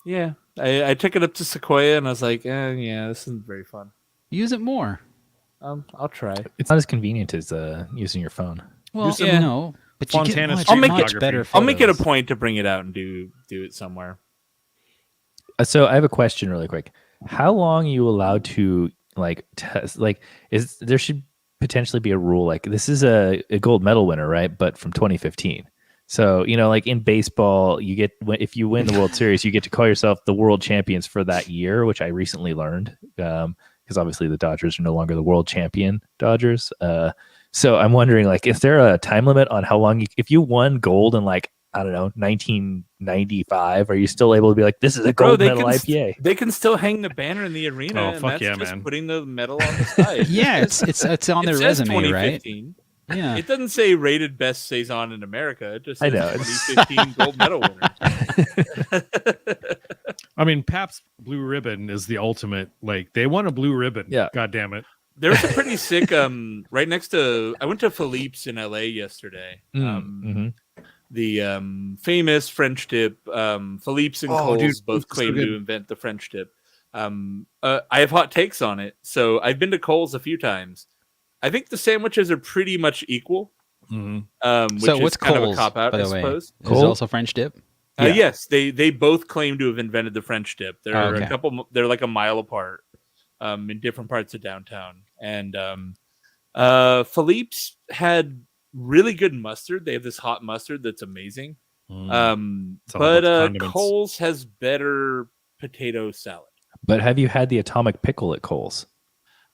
Yeah, I took it up to Sequoia, and I was like, yeah, this isn't very fun. Use it more. I'll try. It's not as convenient as using your phone. Well, yeah. no, but you Fontana get I'll much, make much it- better. I'll make it a photos. point to bring it out and do it somewhere. So I have a question really quick. How long are you allowed to like test? Like, there should potentially be a rule like this is a gold medal winner, right? But from 2015. So like in baseball, you get if you win the World Series, you get to call yourself the world champions for that year, which I recently learned because obviously the Dodgers are no longer the world champion Dodgers. So I'm wondering, like, is there a time limit on how long if you won gold in like I don't know 1995, are you still able to be like this is a gold medal IPA? They can still hang the banner in the arena. Oh, and fuck that's yeah, just man. putting the medal on the side. Yeah, it's on their It says resume, right? 2015. Yeah. It doesn't say rated best saison in America. It just I says know. 2015 gold medal winner. I mean, Pabst Blue Ribbon is the ultimate. Like, they won a blue ribbon. Yeah. God damn it. There's a pretty sick right next to. I went to Philippe's in LA yesterday. The famous French dip. Philippe's and Coles dude, both it's so claim good. to invent the French dip. I have hot takes on it. So I've been to Coles a few times. I think the sandwiches are pretty much equal. Which So is what's kind of Coles, a cop out, by I the way? suppose. Is it also French dip? Yes, they both claim to have invented the French dip. They're Oh, okay. a couple. They're like a mile apart, in different parts of downtown. And Philippe's had really good mustard. They have this hot mustard that's amazing. It's all But about the condiments. Coles has better potato salad. But have you had the atomic pickle at Coles?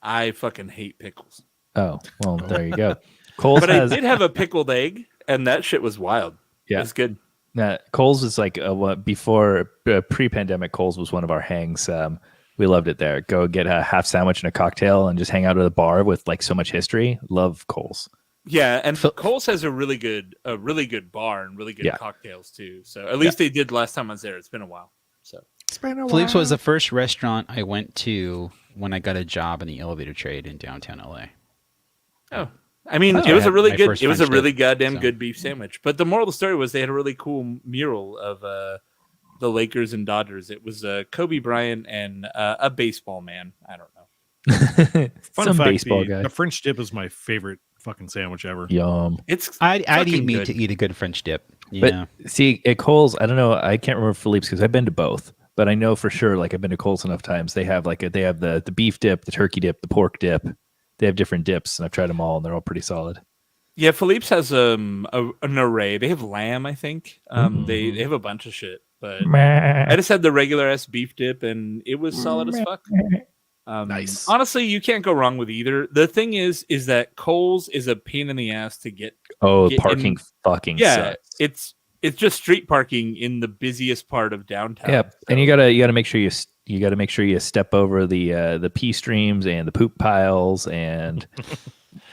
I fucking hate pickles. Oh, well, there you go. Coles But has I did have a pickled egg, and that shit was wild. Yeah. It's good. Coles is like before pre-pandemic. Coles was one of our hangs. We loved it there. Go get a half sandwich and a cocktail, and just hang out at a bar with like so much history. Love Coles. Yeah, and Coles has a really good bar and really good cocktails too. So at least they did last time I was there. It's been a while. So Philippe's was the first restaurant I went to when I got a job in the elevator trade in downtown LA. Oh, I mean, That's it where I was a had really my good. first It was a French really dip, goddamn so. good beef sandwich. But the moral of the story was they had a really cool mural of the Lakers and Dodgers. It was Kobe Bryant and a baseball man. I don't know. Fun Some fact, baseball the, guy. the French dip is my favorite fucking sandwich ever. Yum. It's I'd eat fucking meat good. to eat a good French dip. Yeah. But see, at Coles, I don't know. I can't remember Philippe's because I've been to both. But I know for sure, like I've been to Coles enough times. They have the beef dip, the turkey dip, the pork dip. They have different dips, and I've tried them all, and they're all pretty solid. Yeah, Philippe's has an array. They have lamb, I think. They have a bunch of shit. But I just had the regular ass beef dip, and it was solid as fuck. Nice. Honestly, you can't go wrong with either. The thing is that Coles is a pain in the ass to get. Oh, Get parking in- fucking Yeah, sucks. it's just street parking in the busiest part of downtown. Yeah, and you gotta make sure you step over the pee streams and the poop piles and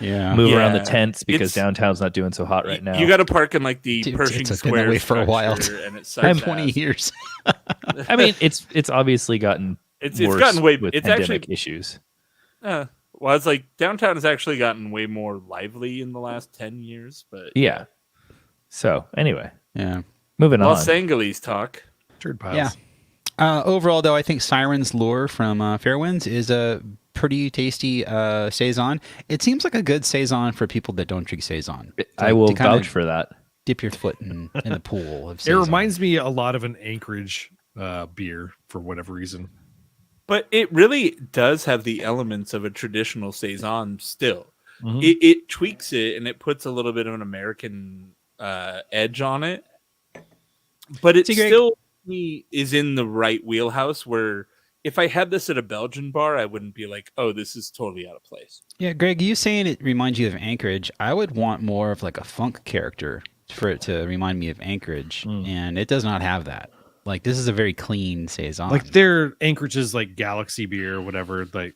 Yeah. move around the Yeah. tents because It's- downtown's not doing so hot right now. You got to park in like the Dude, Pershing it's been Square that way for a while. structure, and it's I'm 20 years. I mean, it's obviously gotten It's worse gotten way. with It's pandemic actually. issues. Well, it's like downtown has actually gotten way more lively in the last 10 years, but Yeah. So anyway, Yeah. moving on. Los Angeles talk. Turd piles. Yeah. Overall, though, I think Siren's Lure from Fairwinds is a pretty tasty saison. It seems like a good saison for people that don't drink saison. I will to kinda vouch for that. Dip your foot in the pool of It saison. reminds me a lot of an Anchorage beer for whatever reason. But it really does have the elements of a traditional saison still. Mhm. It tweaks it and it puts a little bit of an American edge on it. But it See, Greg- still is in the right wheelhouse where if I had this at a Belgian bar, I wouldn't be like, oh, this is totally out of place. Yeah, Greg, you saying it reminds you of Anchorage. I would want more of like a funk character for it to remind me of Anchorage, and it does not have that. Like, this is a very clean saison. Like their Anchorage's like Galaxy beer or whatever. Like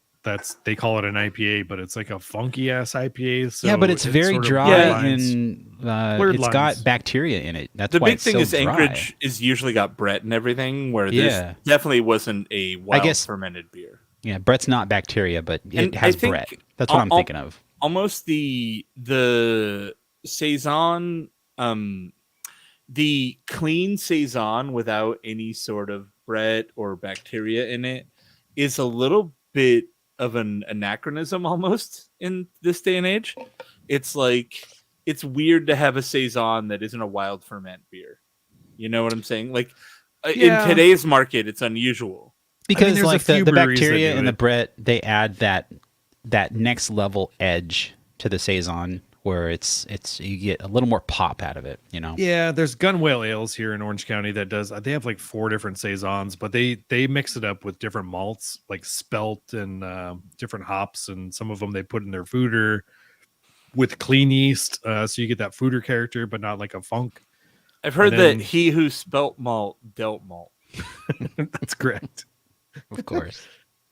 they call it an IPA, but it's like a funky ass IPA. So yeah, but it's it very sort of dry blends. and Blurred it's lines. got bacteria in it. That's The why big it's thing so is dry. Anchorage is usually got Brett and everything, where Yeah. this definitely wasn't a wild guess- fermented beer. Yeah, Brett's not bacteria, but it And has I think Brett. That's what I'm I'll- thinking of. Almost the saison, the clean saison without any sort of Brett or bacteria in it is a little bit of an anachronism almost in this day and age. It's like it's weird to have a saison that isn't a wild ferment beer. You know what I'm saying? Like Yeah. in today's market, it's unusual. Because there's a like few the breweries that bacteria do and the it. Brett, they add that next level edge to the saison where it's you get a little more pop out of it, you know. Yeah, there's Gun Whale Ales here in Orange County that does. They have like 4 different saisons, but they mix it up with different malts, like spelt and different hops, and some of them they put in their foeder with clean yeast, so you get that foeder character, but not like a funk. I've heard And then- that he who spelt malt dealt malt. That's correct. Of course.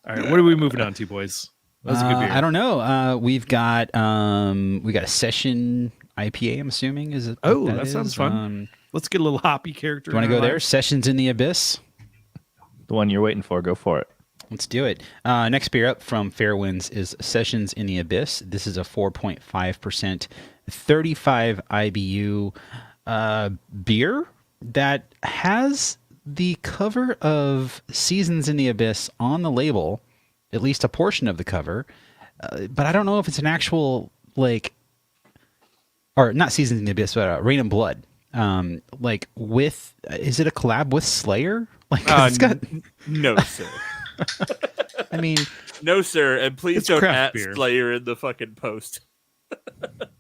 All right, what are we moving on to, boys? That's a good beer. I don't know. We've got a session IPA, I'm assuming. Is it? Oh, what that sounds is? fun. Let's get a little hoppy character. Do you want in to our go there? lives. Sessions in the Abyss. The one you're waiting for, go for it. Let's do it. Next beer up from Fairwinds is Sessions in the Abyss. This is a 4.5%, 35 IBU beer that has the cover of Seasons in the Abyss on the label, at least a portion of the cover. But I don't know if it's an actual, like, or not Seasons in the Abyss, but Rain and Blood. Like with, is it a collab with Slayer? Like, 'cause it's got, No, sir. I mean, No, sir. And please It's don't craft at beer. Slayer in the fucking post.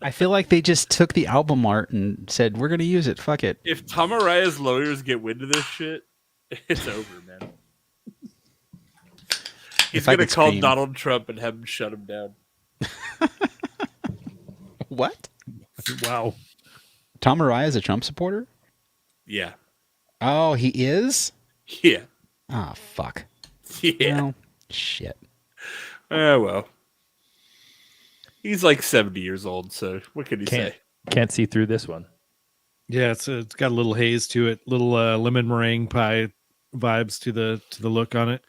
I feel like they just took the album art and said, we're going to use it. Fuck it. If Tom Araya's lawyers get wind of this shit, it's over, man. He's If I going to could call scream. Donald Trump and have him shut him down. What? Wow. Tom Araya is a Trump supporter? Yeah. Oh, he is? Yeah. Oh, fuck. Yeah. Well, shit. Oh, well. He's like 70 years old, so what can he say? Can't see through this one. Yeah, it's got a little haze to it, little lemon meringue pie vibes to the look on it.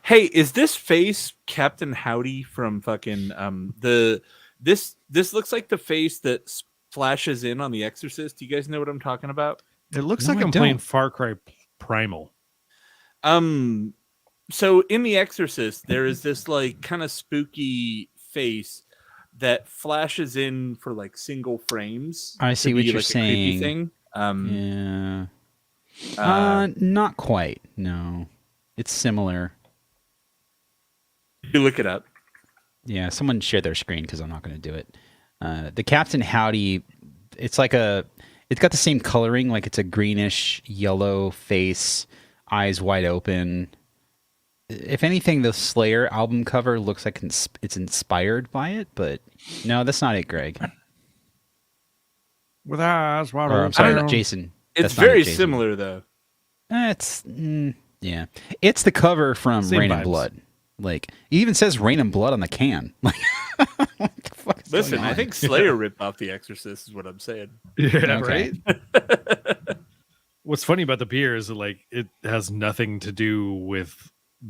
Hey, is this face Captain Howdy from fucking this looks like the face that flashes in on The Exorcist. Do you guys know what I'm talking about? It looks No, like I I'm playing don't. Far Cry Primal. So in The Exorcist, there is this like kind of spooky face that flashes in for like single frames. I see to what be, you're like, a creepy saying. thing. Yeah. Not quite. No. It's similar. You look it up. Yeah, someone share their screen because I'm not going to do it. The Captain Howdy, it's got the same coloring, like it's a greenish yellow face, eyes wide open. If anything, the Slayer album cover looks like it's inspired by it, but no, that's not it, Greg. With eyes wide Or, I'm open. sorry, know. Jason. It's That's not it, very Jason. similar though. Yeah. It's the cover from Same Rain and vibes. Blood. Like, it even says Rain and Blood on the can. Like, what the fuck is Listen, I on? think Slayer ripped off The Exorcist is what I'm saying. Yeah, Okay. right. What's funny about the beer is that, like, it has nothing to do with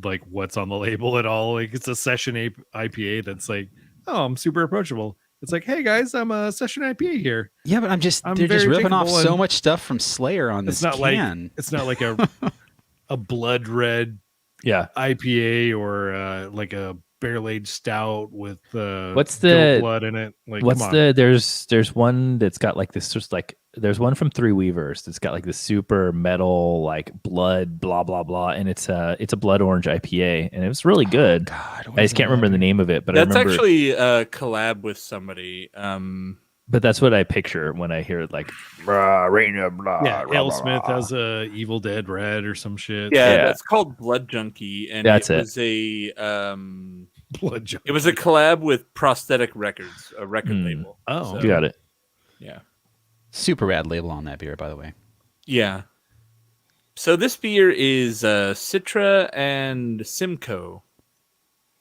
like what's on the label at all. Like, it's a session IPA that's like, oh, I'm super approachable. It's like, hey guys, I'm a session IPA here. Yeah, but I'm they're just very ripping off drinkable so and much stuff from Slayer on this It's not can. like a blood red Yeah. IPA or like a barrel aged stout with What's goat the- blood in it. Like, What's come on. there's one that's got like this just like there's one from Three Weavers that's got like this super metal like blood blah blah blah, and it's a blood orange IPA, and it was really good. God, I just can't remember the name of it, but That's I remember. actually a collab with somebody. But that's what I picture when I hear like Raina blah. Yeah, blah, Ale blah, Smith blah. has a Evil Dead Red or some shit. Yeah, Yeah. that's called Blood Junkie, and That's it it. was a Blood Junkie. it was a collab with Prosthetic Records, a record label. Oh, You got it. Yeah. Super rad label on that beer, by the way. Yeah. So this beer is Citra and Simcoe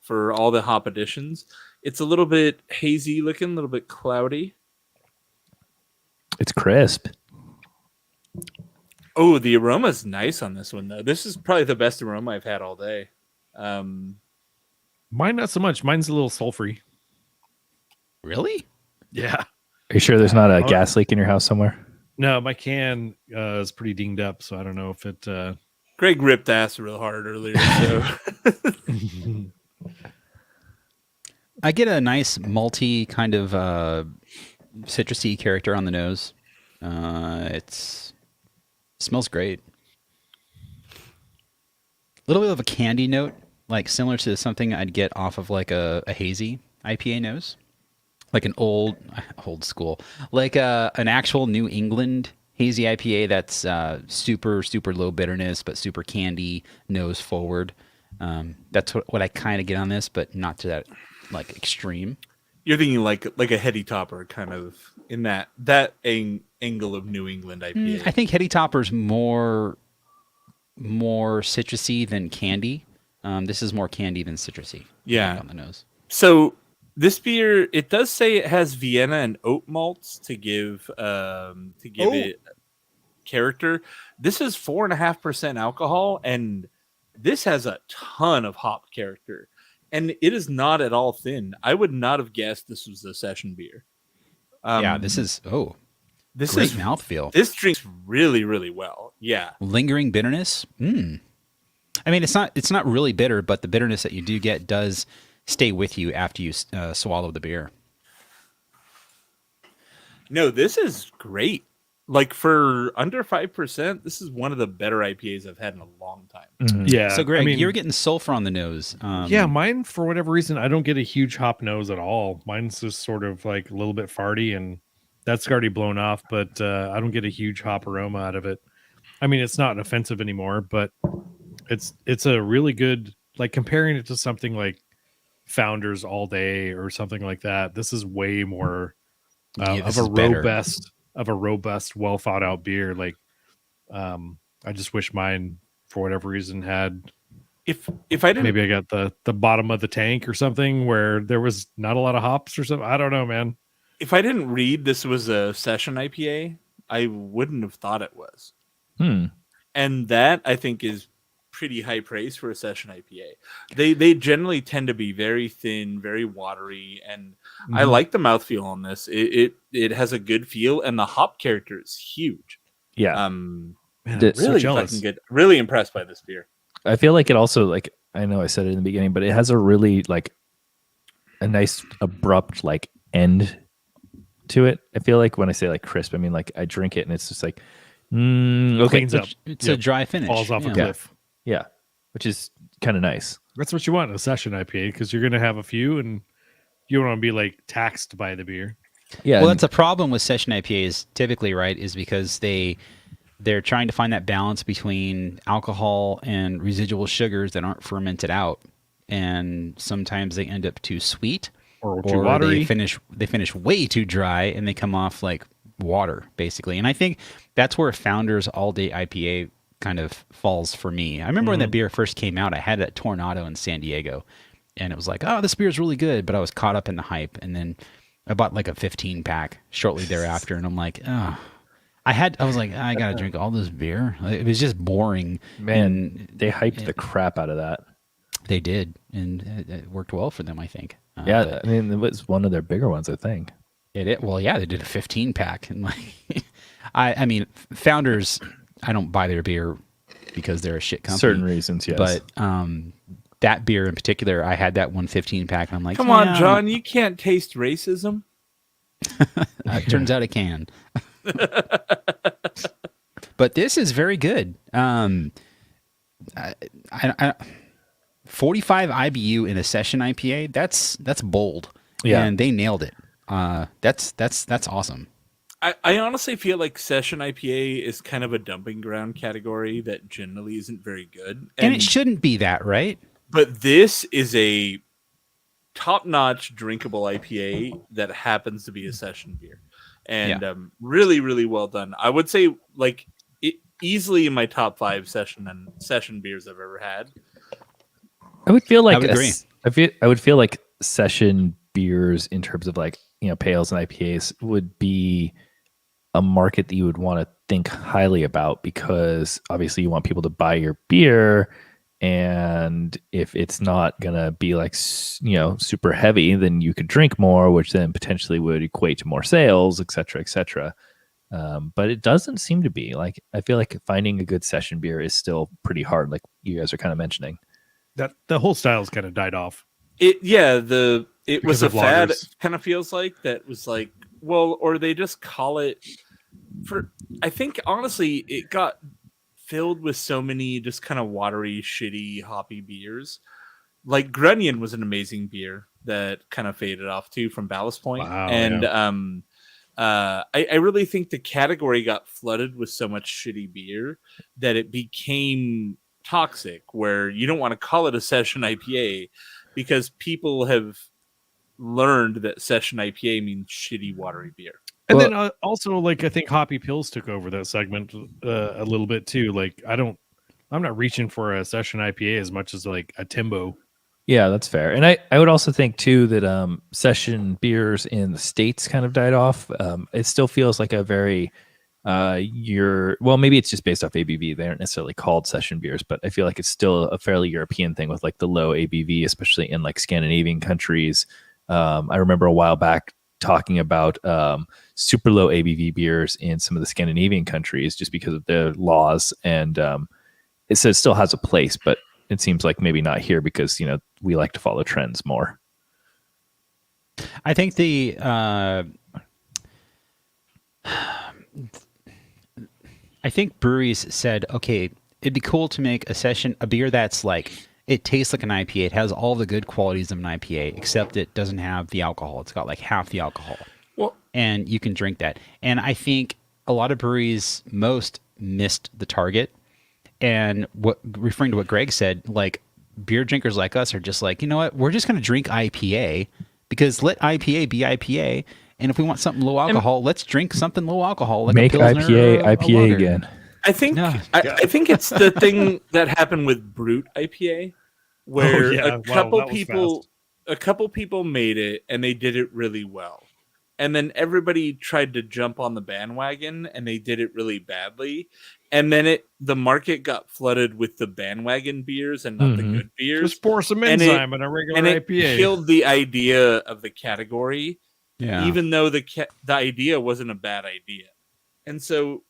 for all the hop additions. It's a little bit hazy looking, a little bit cloudy. It's crisp. Oh, the aroma's nice on this one, though. This is probably the best aroma I've had all day. Mine not so much. Mine's a little sulfury. Really? Yeah. Are you sure there's not a Oh. gas leak in your house somewhere? No, my can is pretty dinged up, so I don't know if it. Greg ripped ass real hard earlier. So. I get a nice malty kind of citrusy character on the nose. Smells great. A little bit of a candy note, like similar to something I'd get off of like a hazy IPA nose, like an old school, like an actual New England hazy IPA that's super low bitterness but super candy nose forward. That's what I kind of get on this, but not to that like extreme. You're thinking like a heady topper, kind of in that angle of New England IPA. I think Heady Topper's more citrusy than candy. This is more candy than citrusy. Yeah. On the nose. So this beer, it does say it has Vienna and oat malts to give it character. This is 4.5% alcohol, and this has a ton of hop character, and it is not at all thin. I would not have guessed this was a session beer. Yeah, this is this great is mouthfeel. This drinks really, really well. Yeah. Lingering bitterness. I mean, it's not really bitter, but the bitterness that you do get does stay with you after you swallow the beer. No, this is great. Like for under 5%, this is one of the better IPAs I've had in a long time. Yeah. So, Greg, I mean, you're getting sulfur on the nose. yeah, mine for whatever reason, I don't get a huge hop nose at all. Mine's just sort of like a little bit farty, and that's already blown off. But I don't get a huge hop aroma out of it. I mean, it's not offensive anymore, but it's a really good, like, comparing it to something like Founders All Day or something like that. This is way more this of is better. a robust, well thought out beer. Like, I just wish mine, for whatever reason, had. If I didn't Maybe I got the bottom of the tank or something where there was not a lot of hops or something. I don't know, man. if I didn't read this was a session IPA, I wouldn't have thought it was. And that I think is pretty high praise for a session IPA. They generally tend to be very thin, very watery, and I like the mouthfeel on this. It has a good feel, and the hop character is huge. Yeah. Man, I'm so Really jealous. fucking good. Really impressed by this beer. I feel like it also, like, I know I said it in the beginning, but it has a really like a nice abrupt like end to it. I feel like when I say like crisp, I mean like I drink it and it's just like okay, Cleans up. It's Yep. a dry finish. Falls off a Yeah. cliff. yeah, which is kind of nice. That's what you want in a session IPA, because you're going to have a few and you don't want to be like taxed by the beer. Yeah, Well, and- that's a problem with session IPAs typically, right? Is because they're trying to find that balance between alcohol and residual sugars that aren't fermented out, and sometimes they end up too sweet Or too watery. They finish way too dry and they come off like water basically. And I think that's where Founders All Day IPA kind of falls for me. I remember when that beer first came out, I had that Tornado in San Diego, and it was like, oh, this beer is really good, but I was caught up in the hype, and then I bought like a 15 pack shortly thereafter, and I'm like, oh. I was like, I gotta drink all this beer. It was just boring. Man, and they hyped the crap out of that. They did, and it worked well for them, I think. Yeah, but I mean, it was one of their bigger ones, I think. well, yeah, they did a 15 pack, and like, I mean, Founders, I don't buy their beer because they're a shit company. Certain reasons, yes. But that beer in particular, I had that 115 pack, and I'm like, come on, John, you can't taste racism. Turns out it can. But this is very good. 45 IBU in a session IPA. That's bold. Yeah, and they nailed it. That's awesome. I honestly feel like session IPA is kind of a dumping ground category that generally isn't very good, And it shouldn't be that, right? But this is a top-notch drinkable IPA that happens to be a session beer, and really, really well done. I would say like easily in my top 5 session beers I've ever had. I would feel like I would agree. I would feel like session beers in terms of like, you know, pales and IPAs would be a market that you would want to think highly about, because obviously you want people to buy your beer, and if it's not gonna be like, you know, super heavy, then you could drink more, which then potentially would equate to more sales, et cetera, et cetera. But it doesn't seem to be. Like, I feel like finding a good session beer is still pretty hard, like you guys are kind of mentioning. That the whole style's kind of died off. It was a fad. Lagers. It kind of feels like that was like, well, or they just call it for. I think honestly, it got filled with so many just kind of watery, shitty, hoppy beers. Like Grunion was an amazing beer that kind of faded off too from Ballast Point. Wow, And I really think the category got flooded with so much shitty beer that it became toxic, where you don't want to call it a session IPA because people have learned that session IPA means shitty, watery beer. And then also, like, I think Hoppy Pills took over that segment a little bit too. Like, I'm not reaching for a session IPA as much as like a Timbo. Yeah, that's fair. And I would also think too that session beers in the States kind of died off. It still feels like a very maybe it's just based off ABV. They aren't necessarily called session beers, but I feel like it's still a fairly European thing with like the low ABV, especially in like Scandinavian countries. I remember a while back talking about super low ABV beers in some of the Scandinavian countries just because of their laws, and it says still has a place, but it seems like maybe not here because, you know, we like to follow trends more. I think breweries said, okay, it'd be cool to make a beer that's like, it tastes like an IPA. It has all the good qualities of an IPA, except it doesn't have the alcohol. It's got like half the alcohol. Well, and you can drink that. And I think a lot of breweries, most missed the target. And referring to what Greg said, like, beer drinkers like us are just like, you know what? We're just going to drink IPA because let IPA be IPA. And if we want something low alcohol, let's drink something low alcohol. Like make a Pilsner IPA or a IPA lager. again. I think I think it's the thing that happened with Brute IPA, where a couple people made it and they did it really well, and then everybody tried to jump on the bandwagon and they did it really badly, and then the market got flooded with the bandwagon beers and not the good beers. Just pour some enzyme in a regular and it IPA. killed the idea of the category. Yeah. Even though the idea wasn't a bad idea. And so,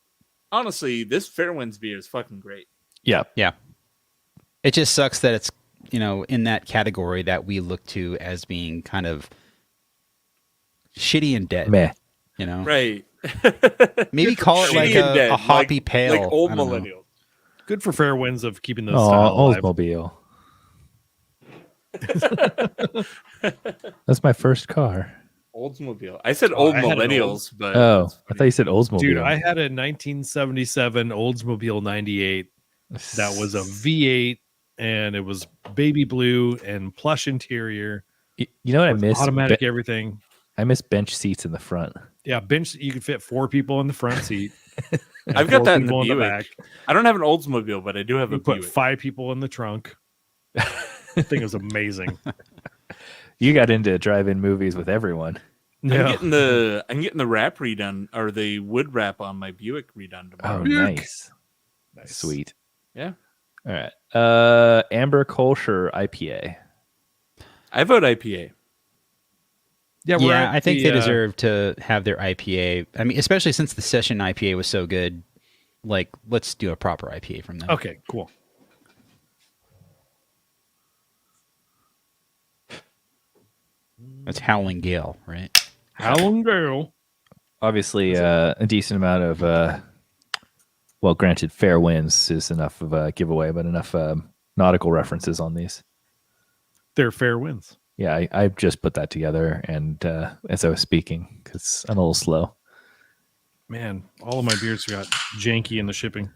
honestly, this Fairwinds beer is fucking great. Yeah. Yeah. It just sucks that it's, you know, in that category that we look to as being kind of shitty and dead. Meh. You know? Right. Maybe call it like a hoppy pale. Like old I don't know. millennials. Good for Fairwinds of keeping those Oh, style alive. Oldsmobile. That's my first car. Oldsmobile. I said old I had an millennials, but Oh, I thought you said Oldsmobile. Dude, I had a 1977 Oldsmobile 98 that was a V8, and it was baby blue and plush interior. You know what I miss? Automatic everything. I miss bench seats in the front. Yeah, bench. You could fit 4 people in the front seat. and I've got 4 that in the people Buick. back. I don't have an Oldsmobile, but I do have You a put Buick. 5 people in the trunk. The thing was amazing. You got into drive-in movies with everyone. I'm getting the wrap redone or the wood wrap on my Buick redone tomorrow. Oh, nice. Sweet. Yeah. All right. Amber Kolsch or IPA? I vote IPA. Yeah, I think they deserve to have their IPA. I mean, especially since the session IPA was so good. Like, let's do a proper IPA from them. Okay, cool. That's Howling Gale, right? Howling Gale. Obviously, a decent amount of, well, granted, fair winds is enough of a giveaway, but enough nautical references on these. They're fair wins. Yeah, I just put that together, and as I was speaking, because I'm a little slow. Man, all of my beers got janky in the shipping.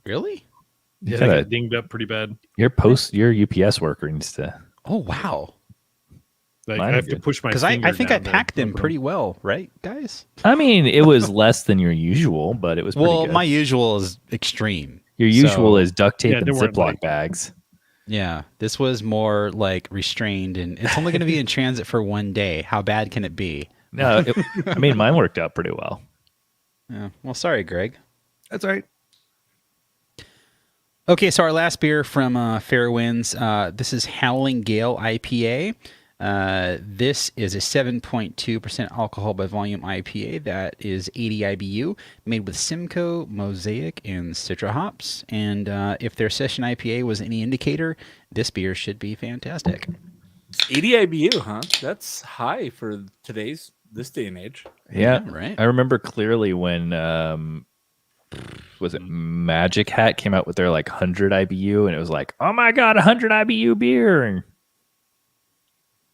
Really? Yeah, they got dinged up pretty bad. Your UPS worker needs to. Oh, wow. Like, I have to push my because I think I packed them pretty well, right, guys? I mean, it was less than your usual, but it was pretty good. My usual is extreme. Your usual is duct tape and Ziploc like, bags. Yeah, this was more like restrained, and it's only going to be in transit for one day. How bad can it be? No, I mean, mine worked out pretty well. Yeah. Well, sorry, Greg. That's all right. Okay, so our last beer from Fairwinds, this is Howling Gale IPA. This is a 7.2% alcohol by volume IPA that is 80 IBU, made with Simcoe, Mosaic, and Citra hops. And if their session IPA was any indicator, this beer should be fantastic. 80 IBU, huh? That's high for this day and age. Yeah, right. I remember clearly when was it Magic Hat came out with their like 100 IBU, and it was like, oh my god, 100 IBU beer.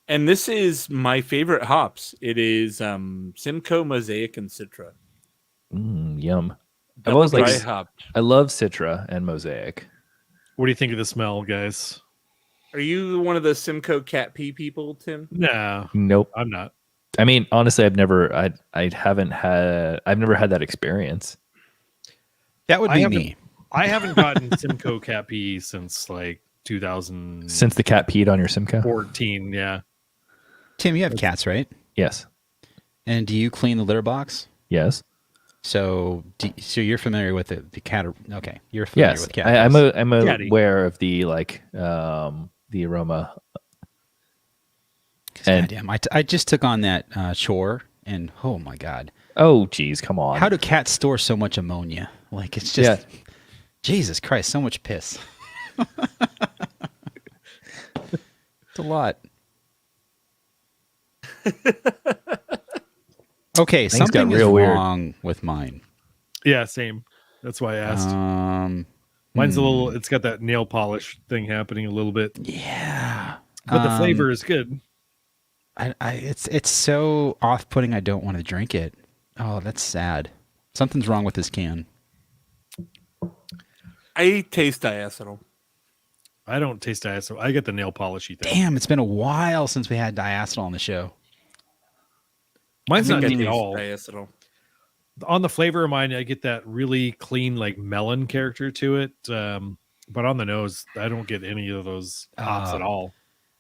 And this is my favorite hops. It is Simcoe, Mosaic, and Citra. Yum. I've always like hopped. I love Citra and Mosaic. What do you think of the smell, guys? Are you one of the Simcoe cat pee people, Tim? No. Nope. I'm not. I mean, honestly, I've never had that experience. That would be me. I haven't gotten Simcoe cat pee since like 2000. Since the cat peed on your Simcoe? 14, yeah. Tim, you have cats, right? Yes. And do you clean the litter box? Yes. So you're familiar with the cat? Okay, you're familiar with cat. I'm aware of the the aroma. And goddamn, I just took on that chore, and oh my god. Oh geez, come on. How do cats store so much ammonia? Like it's just Jesus Christ, so much piss. It's a lot. Okay, Things something got is real wrong with mine. Yeah, same. That's why I asked. Mine's a little. It's got that nail polish thing happening a little bit. Yeah, but the flavor is good. It's so off-putting. I don't want to drink it. Oh, that's sad. Something's wrong with this can. I taste diacetyl. I don't taste diacetyl. I get the nail polishy thing. Damn, it's been a while since we had diacetyl on the show. Mine's not at all. Diacetyl. On the flavor of mine, I get that really clean, like melon character to it. But on the nose, I don't get any of those hops at all.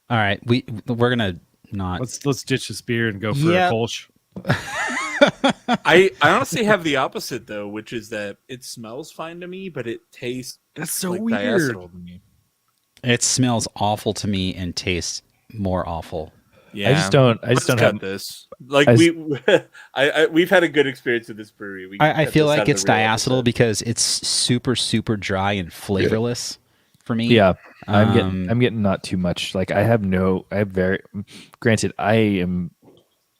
All right, we're gonna not. Let's ditch this beer and go for a Kolsch. I honestly have the opposite though, which is that it smells fine to me, but it tastes so like weird diacetyl to me. It smells awful to me and tastes more awful. Yeah, I just don't have this. Like we've had a good experience with this brewery. I feel like it's diacetyl because it's super super dry and flavorless for me. Yeah, I'm getting not too much. Like granted, I am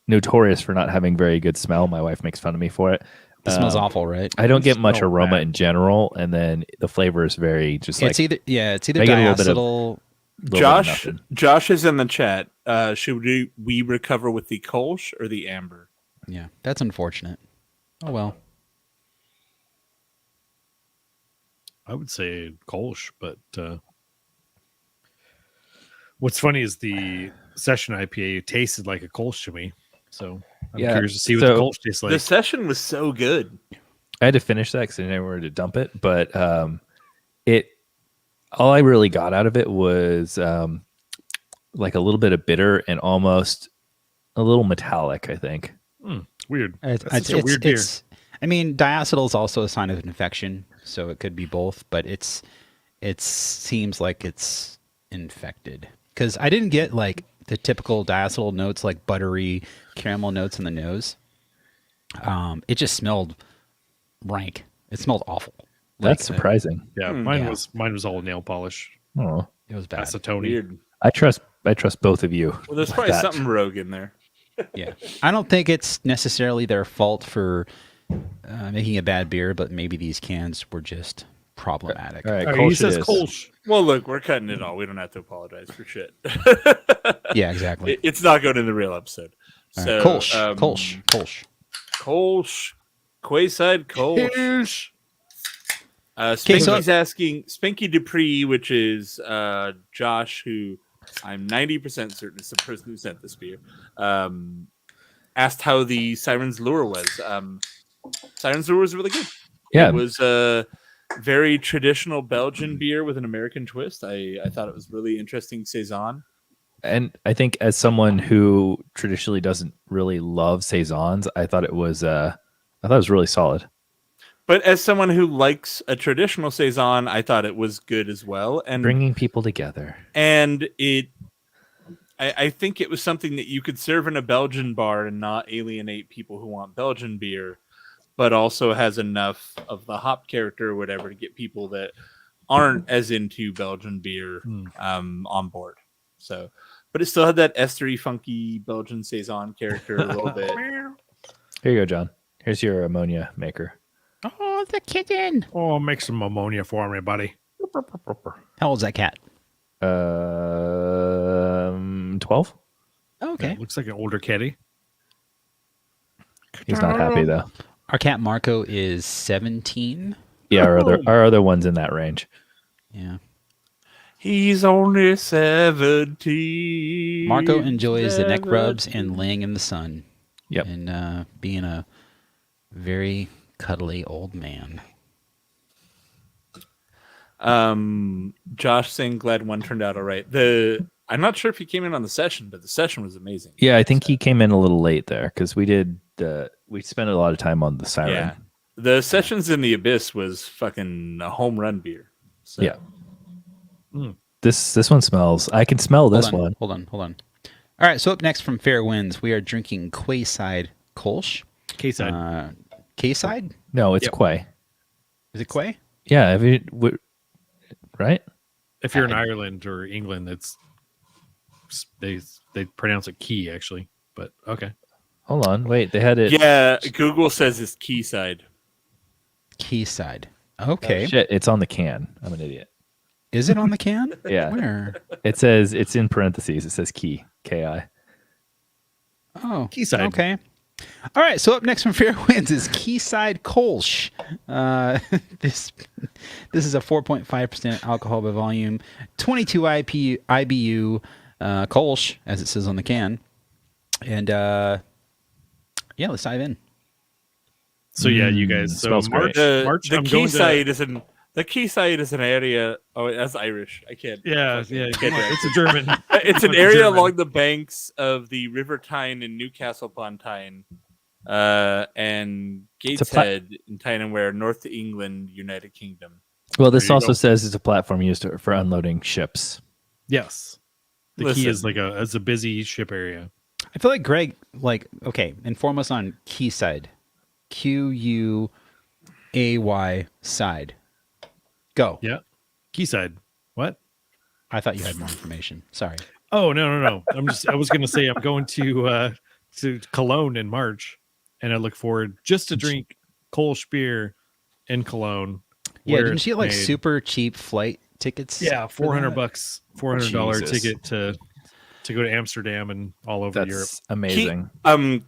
notorious for not having very good smell. My wife makes fun of me for it. It smells awful, right? I don't get much aroma in general, and then the flavor is very just like it's either diacetyl. Josh is in the chat. Should we recover with the Kolsch or the Amber? Yeah, that's unfortunate. Oh well. I would say Kolsch, but what's funny is the session IPA tasted like a Kolsch to me. So I'm curious to see what the Kolsch tastes like. The session was so good. I had to finish that because I didn't know where to dump it, but all I really got out of it was like a little bit of bitter and almost little metallic, I think. Weird. It's That's such a weird beer. I mean, diacetyl is also a sign of infection, so it could be both. But it seems like it's infected because I didn't get like the typical diacetyl notes, like buttery caramel notes in the nose. It just smelled rank. It smelled awful. That's surprising. Yeah, mine was all nail polish. Oh, It was bad. Acetone. Weird. I trust both of you. Well, there's with probably that. something rogue in there. Yeah, I don't think it's necessarily their fault for making a bad beer, but maybe these cans were just problematic. All right, He Kolsch says it is. Kolsch. Well, look, we're cutting it all. We don't have to apologize for shit. Yeah, exactly. It's not going in the real episode. All So, right. Kolsch. Kolsch. Quayside Kolsch. Okay, so- Spanky's asking, Spanky Dupree, which is Josh, who I'm 90% certain is the person who sent this beer, asked how the Siren's Lure was. Siren's Lure was really good. Yeah. It was a very traditional Belgian beer with an American twist. I thought it was really interesting saison. And I think as someone who traditionally doesn't really love saisons, I thought it was really solid. But as someone who likes a traditional saison, I thought it was good as well. And Bringing people together. and I think it was something that you could serve in a Belgian bar and not alienate people who want Belgian beer, but also has enough of the hop character or whatever to get people that aren't as into Belgian beer on board. So, but it still had that estery, funky Belgian saison character a little bit. Here you go, John. Here's your ammonia maker. Oh, the kitten. Oh, make some ammonia for me, buddy. How old's that cat? 12. Okay. Yeah, looks like an older kitty. He's not happy though. Our cat Marco is 17. Yeah, our other one's in that range. Yeah. He's only 17. Marco enjoys the neck rubs and laying in the sun. Yep. And being a very cuddly old man. Josh saying glad one turned out all right. I'm not sure if he came in on the session, but the session was amazing. Yeah, I think he came in a little late there because we spent a lot of time on the siren. Yeah. The sessions in the Abyss was fucking a home run beer. So. Yeah. This one smells. I can smell this one. Hold on. All right, so up next from Fair Winds, we are drinking Quayside Kolsch. Quayside. Quayside? No, it's Yep. Quay. Is it Quay? Yeah, right? If you're in Ireland or England, they pronounce it key actually. But okay. Hold on, wait. They had it. Yeah, Google says it's Quayside. Quayside. Okay. Shit, it's on the can. I'm an idiot. Is it on the can? Yeah. Where? It says it's in parentheses. It says key. Ki. Oh, Quayside. Okay. All right, so up next from Fair Winds is Quayside Kolsch. This is a 4.5% alcohol by volume, 22 IBU Kolsch, as it says on the can. And yeah, let's dive in. So yeah, you guys. So smells March, great. March. The I'm going Quayside to. is an area. Oh, that's Irish. I can't. Yeah, fucking yeah. can't do it. It's a German. It's an It's area German. along the banks of the River Tyne in Newcastle upon Tyne, and Gateshead in Tyne and Wear, North England, United Kingdom. Well, this There you also go. says it's a platform used for unloading ships. Yes. The Listen. key is it's a busy ship area. I feel like Greg, okay, inform us on Quayside. Quay side. Go. Yeah. Quayside. What? I thought you had more information. Sorry. Oh no. I was gonna say I'm going to Cologne in March, and I look forward just to drink Kolsch beer in Cologne. Yeah, where didn't it's you get like made. super cheap flight tickets? Yeah, for $400, that? $400 Jesus. ticket to go to Amsterdam and all over That's Europe. amazing.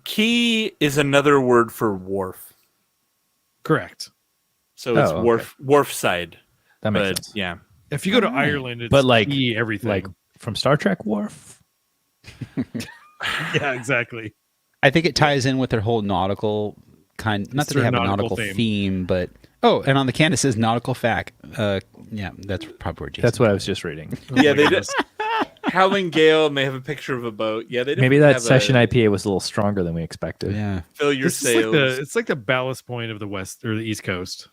Quay is another word for wharf, Correct. so it's Oh, okay. wharf side. That makes But sense. yeah, If you go to Ireland, it's But like- key everything. Like from Star Trek Wharf. yeah, exactly. I think it ties in with their whole nautical kind. Not It's that they their have a nautical nautical theme. theme, but and on the can it says nautical fact. Yeah, that's probably where Jason. That's what I was just reading. yeah. They my just Howling Gale, and they have a picture of a boat. Yeah, they Maybe definitely that have session IPA was a little stronger than we expected. Yeah. fill your This is like sails. it's like the ballast point of the West or the East Coast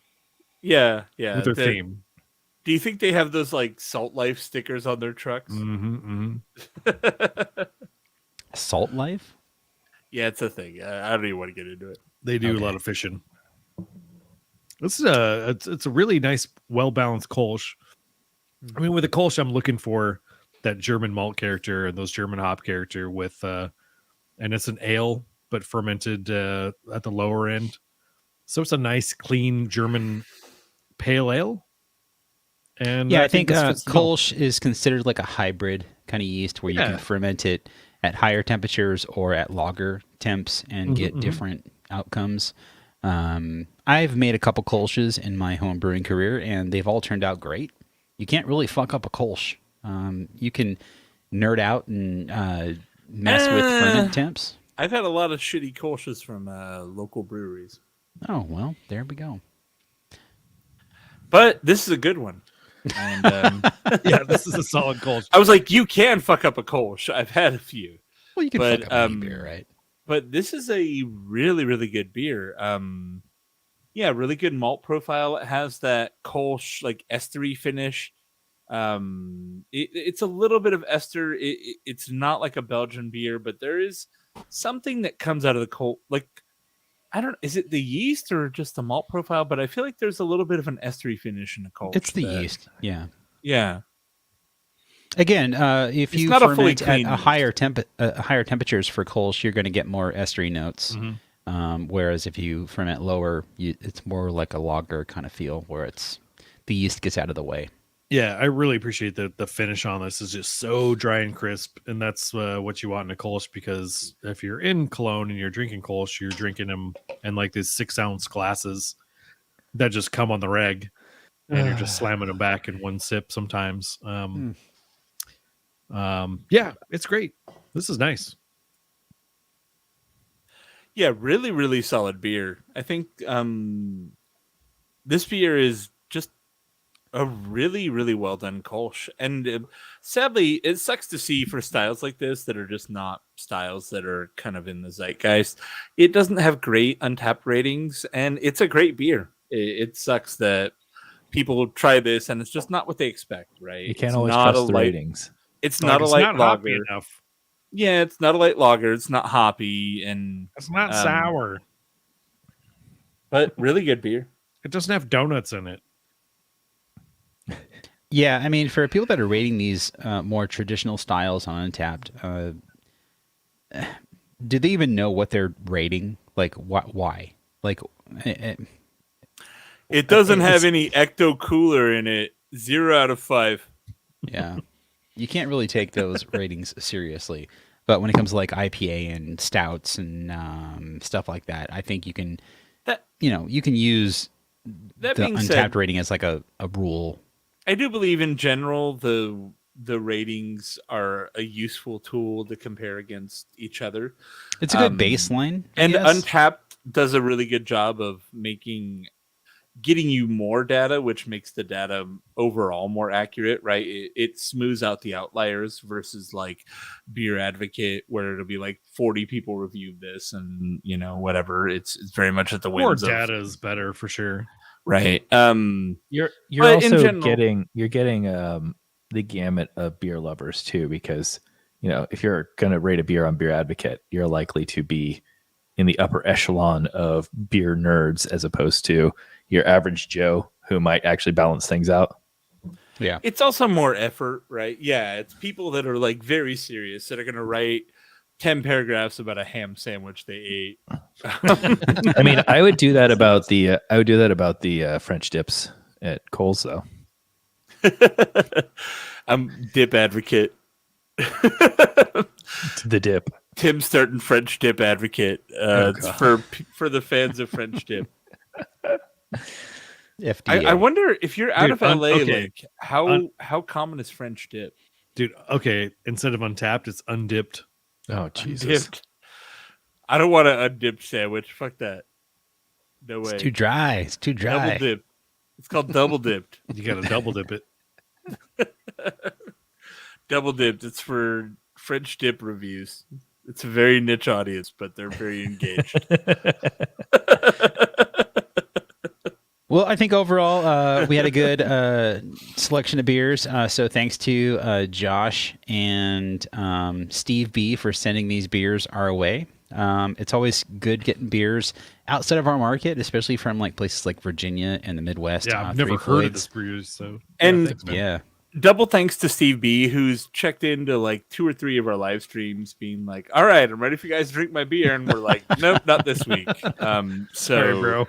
Yeah. with their theme. Do you think they have those like Salt Life stickers on their trucks? Mm-hmm, mm-hmm. Salt Life? Yeah, it's a thing. I don't even want to get into it. They do a lot of fishing. This is it's a really nice, well balanced Kolsch. I mean, with a Kolsch, I'm looking for that German malt character and those German hop character with, and it's an ale but fermented at the lower end. So it's a nice, clean German pale ale. And Yeah, I think this fits the bill. Kolsch is considered like a hybrid kind of yeast where you can ferment it at higher temperatures or at lager temps and get different outcomes. I've made a couple Kolsches in my home brewing career, and they've all turned out great. You can't really fuck up a Kolsch. You can nerd out and mess with ferment temps. I've had a lot of shitty Kolsches from local breweries. Oh, well, there we go. But this is a good one. And Yeah, this is a solid Kolsch. I was like, you can fuck up a Kolsch. I've had a few. Well, you can But, fuck up any beer, right? But this is a really, really good beer. Yeah, really good malt profile. It has that Kolsch like estery finish. It's a little bit of ester. It's not like a Belgian beer, but there is something that comes out of the Kolsch. Like, I don't. Is it the yeast or just the malt profile? But I feel like there's a little bit of an estery finish in the Kolsch. It's the yeast. Yeah. Yeah. Again, if It's you not a fully ferment at clean a higher higher temperatures for Kolsch, you're going to get more estery notes. Whereas if you ferment lower, it's more like a lager kind of feel, where the yeast gets out of the way. Yeah, I really appreciate that the finish on this is just so dry and crisp, and that's what you want in a Kolsch, because if you're in Cologne and you're drinking Kolsch, you're drinking them in like these 6-ounce glasses that just come on the reg, and you're just slamming them back in one sip sometimes. Yeah, it's great. This is nice. Yeah, really, really solid beer. I think this beer is just a really, really well done Kolsch. And sadly, it sucks to see for styles like this that are just not styles that are kind of in the zeitgeist. It doesn't have great Untapped ratings, and it's a great beer. It sucks that people try this and it's just not what they expect, right? You can't It's always not trust the light- ratings. It's not a light not hoppy lager. enough. Yeah, it's not a light lager. It's not hoppy, and It's not sour. but really good beer. It doesn't have donuts in it. Yeah, I mean, for people that are rating these more traditional styles on Untapped, do they even know what they're rating? Like, why? Like, It doesn't have any ecto cooler in it. 0 out of 5. yeah, you can't really take those ratings seriously. But when it comes to like IPA and stouts and stuff like that, I think you can, you can use That the being Untapped said, rating as like a rule. I do believe in general the ratings are a useful tool to compare against each other. It's a good baseline, I And guess. Untapped does a really good job of getting you more data, which makes the data overall more accurate, right? It smooths out the outliers versus like Beer Advocate, where it'll be like 40 people reviewed this and whatever. It's very much at the More whims of data is better for sure. right. You're But in also general- getting the gamut of beer lovers too, because if you're gonna rate a beer on Beer Advocate, you're likely to be in the upper echelon of beer nerds as opposed to your average Joe who might actually balance things out. Yeah. It's also more effort, right? Yeah, it's people that are like very serious that are going to write 10 paragraphs about a ham sandwich they ate. I mean, I would do that about the French dips at Cole's though. I'm dip advocate. The dip. Tim starting French dip advocate. It's for the fans of French dip. FDA. I wonder if you're out Dude, of LA, okay. like how common is French dip? Dude, okay, instead of Untapped, it's undipped. Oh Jesus. Undipped. I don't want an undipped sandwich. Fuck that. No way. It's too dry. It's too dry. Double dip. It's called double dipped. You got to double dip it. Double dipped. It's for French dip reviews. It's a very niche audience, but they're very engaged. Well, I think overall we had a good selection of beers. So thanks to Josh and Steve B for sending these beers our way. It's always good getting beers outside of our market, especially from like places like Virginia and the Midwest. Yeah, I've Three never heard of Floyds. this brew, so And- thanks, man. Yeah. Double thanks to Steve B, who's checked into like 2 or 3 of our live streams, being like, "All right, I'm ready for you guys to drink my beer," and we're like, "Nope, not this week." Sorry, bro.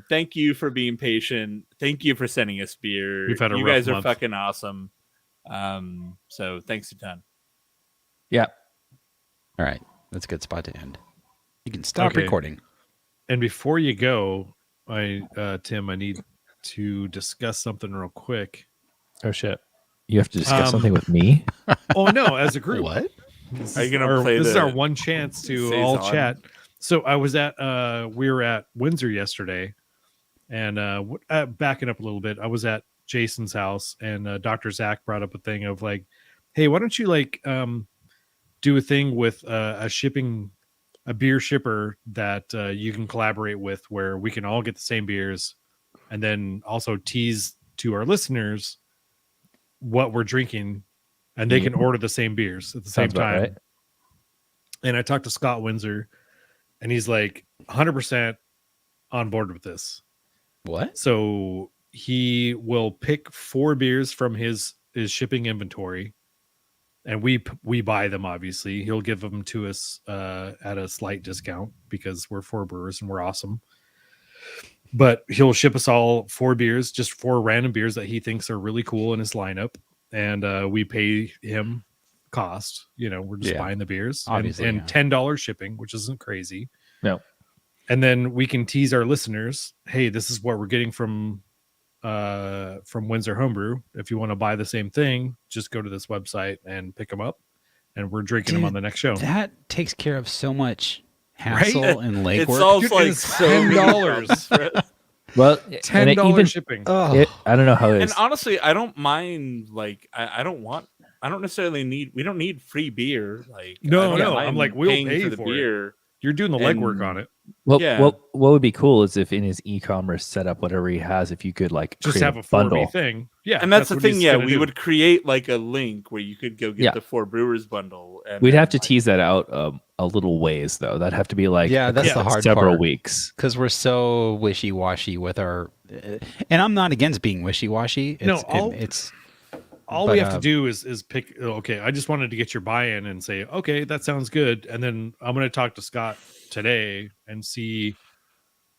Thank you for being patient. Thank you for sending us beer. We've had a you rough guys are month. fucking awesome. So thanks a ton. Yeah. All right. That's a good spot to end. You can stop Okay. recording. And before you go, Tim, I need to discuss something real quick. Oh shit. You have to discuss something with me? Oh no, as a group. What? This Are you gonna is play this is the our one chance to all Saison? chat. So I was at we were at Windsor yesterday, and backing up a little bit, I was at Jason's house, and Dr. Zach brought up a thing of like, hey, why don't you like do a thing with a beer shipper that you can collaborate with, where we can all get the same beers, and then also tease to our listeners what we're drinking, and they can order the same beers at the same Sounds about time. right. And I talked to Scott Windsor, and he's like 100% on board with this. What? So he will pick 4 beers from his shipping inventory, and we buy them. Obviously, he'll give them to us at a slight discount because we're 4 brewers and we're awesome. But he'll ship us all 4 beers, just 4 random beers that he thinks are really cool in his lineup, and we pay him cost. You know, we're just buying the beers, Obviously, and yeah. $10 shipping, which isn't crazy. No. And then we can tease our listeners, hey, this is what we're getting from Windsor Homebrew. If you want to buy the same thing, just go to this website and pick them up, and we're drinking them Dude, on the next show. That takes care of so much hassle and It legwork. solves Dude, like it's so many $10. problems for us. Well, and it $10 even shipping. Oh, I don't know how it And is. honestly, I don't mind. Like, I don't necessarily need. We don't need free beer. Like, No, I don't no, mind I'm like, we'll paying pay for the for it. beer. You're doing the and- legwork on it. Well, yeah. what would be cool is if in his e-commerce setup, whatever he has, if you could like Just create have a bundle. 4B thing. Yeah. And that's the what thing. he's Yeah, gonna we do. would create like a link where you could go get Yeah. the 4 Brewers bundle. And We'd then, have to like, tease that out a little ways, though. That'd have to be like Yeah, that's the hard several part. weeks. because we're so wishy-washy with our... and I'm not against being wishy-washy. No, all but, we have to do is pick. Okay, I just wanted to get your buy-in and say, okay, that sounds good. And then I'm going to talk to Scott today and see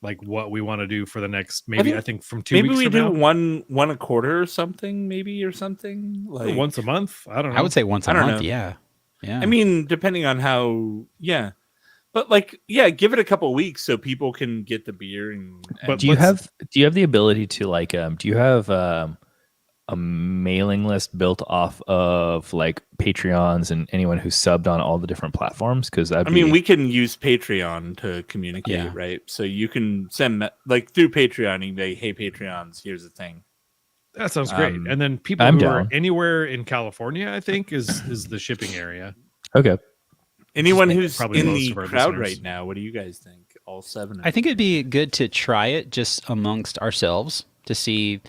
like what we want to do for the next. Maybe I think from 2 maybe weeks we from do now, one a quarter or something, maybe or something like once a month. I don't know. I would say once a I don't month. know. Yeah. I mean, depending on how, yeah. But like, yeah, give it a couple weeks so people can get the beer. And But Do you let's- have the ability to like do you have a mailing list built off of like Patreons and anyone who subbed on all the different platforms? Because I mean, we can use Patreon to communicate, Yeah. right? So you can send like through Patreon, you can be, hey, Patreons, here's the thing. That sounds great. And then people I'm who are down. anywhere in California, I think, is the shipping area. okay. Anyone who's probably in most the of our crowd listeners. right now, what do you guys think? All 7 of I think it'd be good to try it just amongst ourselves to see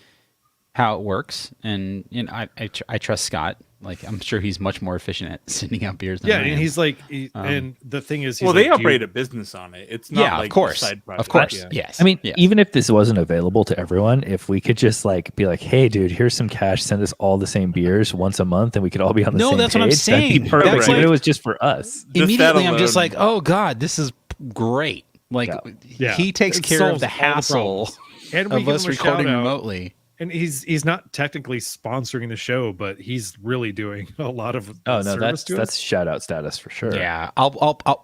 how it works. And I trust Scott. Like, I'm sure he's much more efficient at sending out beers than Yeah, I and am. he's like, and the thing is, he's well, like, they "Do you- operate a business on it. It's not yeah, like of course, a side project. of course, Yeah. yes. I mean, yes. even if this wasn't available to everyone, if we could just like be like, "Hey, dude, here's some cash. Send us all the same beers once a month, and we could all be on the No, same that's page." what I'm That'd saying. be perfect. That's Even if like- it was just for us. Just that Immediately, I'm just alone. like, oh God, this is great. Like, Yeah. he takes It care of solves the all the hassle problems. And we of give us him a recording shout-out. remotely. And he's not technically sponsoring the show, but he's really doing a lot of Oh no, service to that's us. shout out status for sure. Yeah,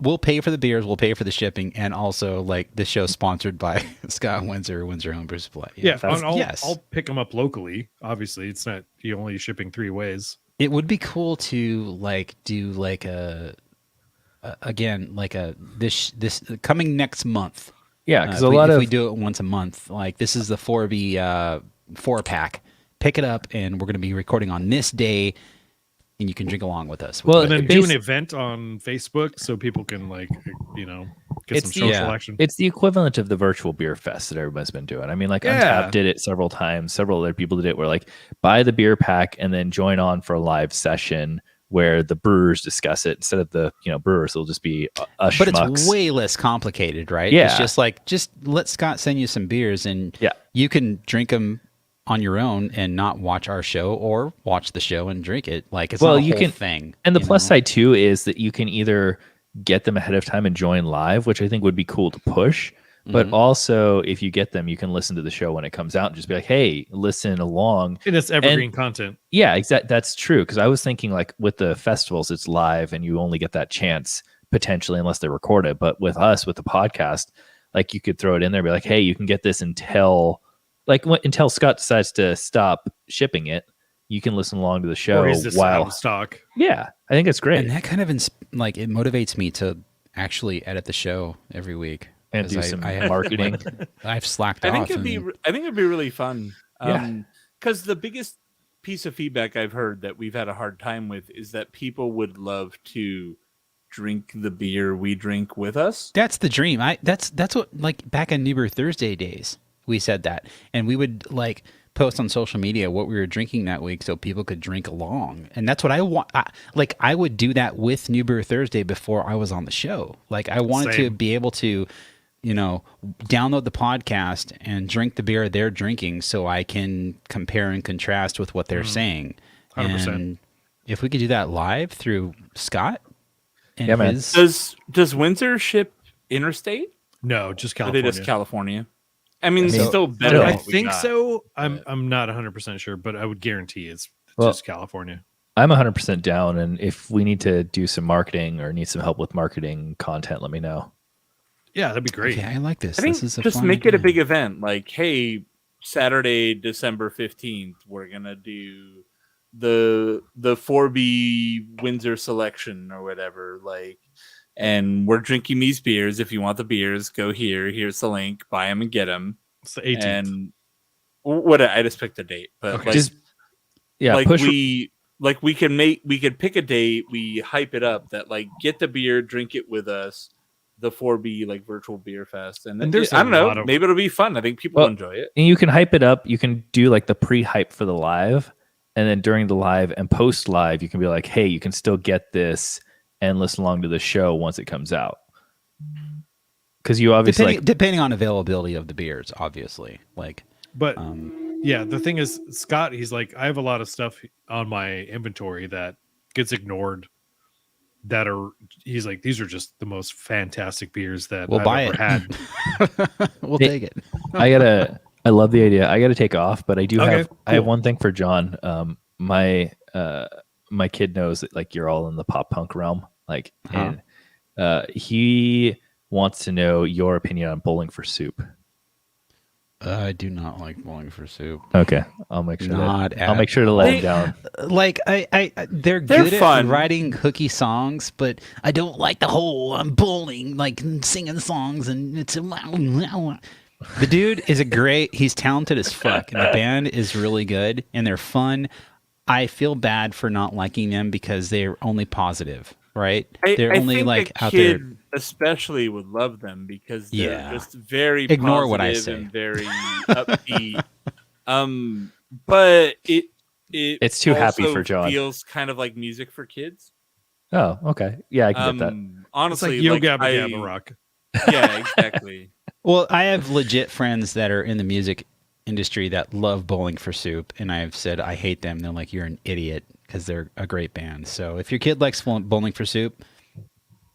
we'll pay for the beers, we'll pay for the shipping, and also like the show sponsored by Scott Windsor Homebrew Supply. Yeah, that's- and yes. I'll pick them up locally. Obviously, it's not you only shipping 3 ways. It would be cool to like do like this coming next month. Yeah, because if a lot if of we do it once a month, like this is the 4B 4-pack. Pick it up, and we're going to be recording on this day. and you can drink along with us. Well, And then basi- do an event on Facebook so people can get some social action. It's the equivalent of the virtual beer fest that everybody's been doing. I mean, like Yeah. Untapped did it several times. Several other people did it where like buy the beer pack and then join on for a live session where the brewers discuss it instead of the brewers. It'll just be us But schmucks. it's way less complicated, right? Yeah. It's just let Scott send you some beers, and Yeah. you can drink them on your own and not watch our show, or watch the show and drink it. Like, it's not a whole thing. And the you plus know? side too is that you can either get them ahead of time and join live, which I think would be cool to push. But Mhm. also, if you get them, you can listen to the show when it comes out and just be like, "Hey, listen along." And it's evergreen content. Yeah, exactly. That's true. Because I was thinking like with the festivals, it's live and you only get that chance potentially unless they record it. But with us, with the podcast, like you could throw it in there, and be like, "Hey, you can get this until Scott decides to stop shipping it. You can listen along to the show Or is this out of stock? Yeah, I think it's great." And that kind of it motivates me to actually edit the show every week. And 'Cause do some marketing. I've slacked I off. think it'd be really fun. Yeah. Because the biggest piece of feedback I've heard that we've had a hard time with is that people would love to drink the beer we drink with us. That's the dream. That's what, like, back in New Beer Thursday days, we said that, and we would like post on social media what we were drinking that week so people could drink along. And that's what I want. I would do that with New Beer Thursday before I was on the show. Like, I wanted to Same. be able to, download the podcast and drink the beer they're drinking so I can compare and contrast with what they're saying. 100%. And if we could do that live through Scott and Yeah, man. his... Does Windsor ship interstate? No, just Or they California. just California? I mean, So- still better. No. than I what we think got. so. I'm not 100% sure, but I would guarantee it's Well- just California. I'm 100% down, and if we need to do some marketing or need some help with marketing content, let me know. Yeah, that'd be great. Okay, I like this. I think This is a just fun make it a idea. big event. Like, hey, Saturday, December 15th, we're gonna do the 4B Windsor selection or whatever. Like, and we're drinking these beers. If you want the beers, go here. Here's the link. Buy them and get them. It's the 18th. And what I just picked a date, but Okay. like, Just yeah, like push. we could pick a date. We hype it up that like get the beer, drink it with us. The 4B like virtual beer fest, and there's I a don't know, lot of- maybe it'll be fun. I think people Well, enjoy it. And you can hype it up. You can do like the pre-hype for the live, and then during the live and post live, you can be like, "Hey, you can still get this and listen along to the show once it comes out." Because you obviously depending on availability of the beers, obviously. Like, But yeah, the thing is, Scott, he's like, I have a lot of stuff on my inventory that gets ignored. He's like, these are just the most fantastic beers that we'll I've buy ever it. had. We'll take it. I love the idea. I gotta take off, but I do Okay, have I have cool. one thing for John. My kid knows that like you're all in the pop punk realm. Like and he wants to know your opinion on Bowling for Soup. I do not like Bowling for Soup. Okay. I'll make sure I'll make sure to let him down. Like, they're They're good fun. at writing hooky songs, but I don't like the whole I'm bowling, like singing songs, and it's a The dude is he's talented as fuck, and the band is really good, and they're fun. I feel bad for not liking them because they're only positive, right? They're I only think like a out kid there. especially would love them because they're Yeah. just very Ignore what I positive say. and very upbeat. But It's too happy also for John. Feels kind of like music for kids. Oh, okay. Yeah, I can get that. It's Honestly, like Yo like, Gabba I- Gabba Rock. Yeah, exactly. Well, I have legit friends that are in the music industry that love Bowling for Soup, and I've said I hate them. They're like, you're an idiot, because they're a great band. So if your kid likes Bowling for Soup,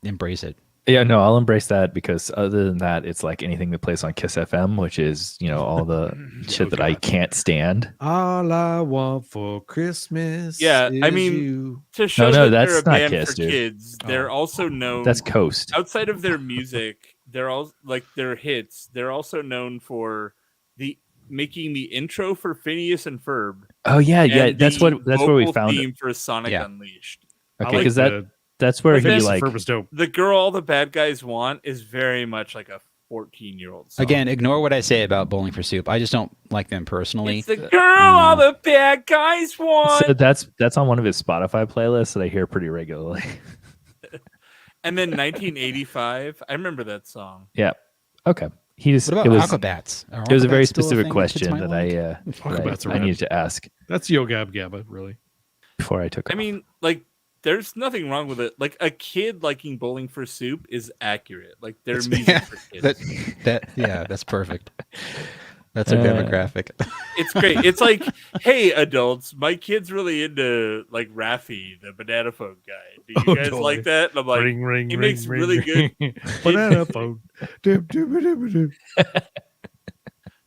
embrace it. Yeah, no, I'll embrace that because other than that, it's like anything that plays on Kiss FM, which is, all the shit that I can't stand. All I want for Christmas. Yeah, I is mean, you. To show no, that that's they're a not band Kiss, for dude. kids, they're also known. That's Coast. Outside of their music, they're all like their hits. They're also known for making the intro for Phineas and Ferb. Oh yeah, yeah. and That's the where we vocal found theme it. for Sonic Yeah. Unleashed. Okay, because that's where he Phineas and like Ferb was dope. The girl all the bad guys want is very much like a 14-year-old song. Again, ignore what I say about Bowling for Soup. I just don't like them personally. It's the girl all the bad guys want. So that's on one of his Spotify playlists that I hear pretty regularly. And then 1985, I remember that song. Yeah. Okay. He just What about it was Aquabats? Are it was a Aquabats very still specific thing kids question might that like? Aquabats are I rad. needed to ask That's Yo Gab Gabba, really. before I took. I mean, like, there's nothing wrong with it. Like, a kid liking Bowling for Soup is accurate. Like, their music for kids. That's perfect. That's a demographic. It's great. It's like, hey, adults, my kid's really into like Raffi, the banana phone guy. Do you guys totally. like that? And I'm like, Ring, ring, he ring, makes ring, really ring. good. Banana phone. Dip, dip, dip, dip.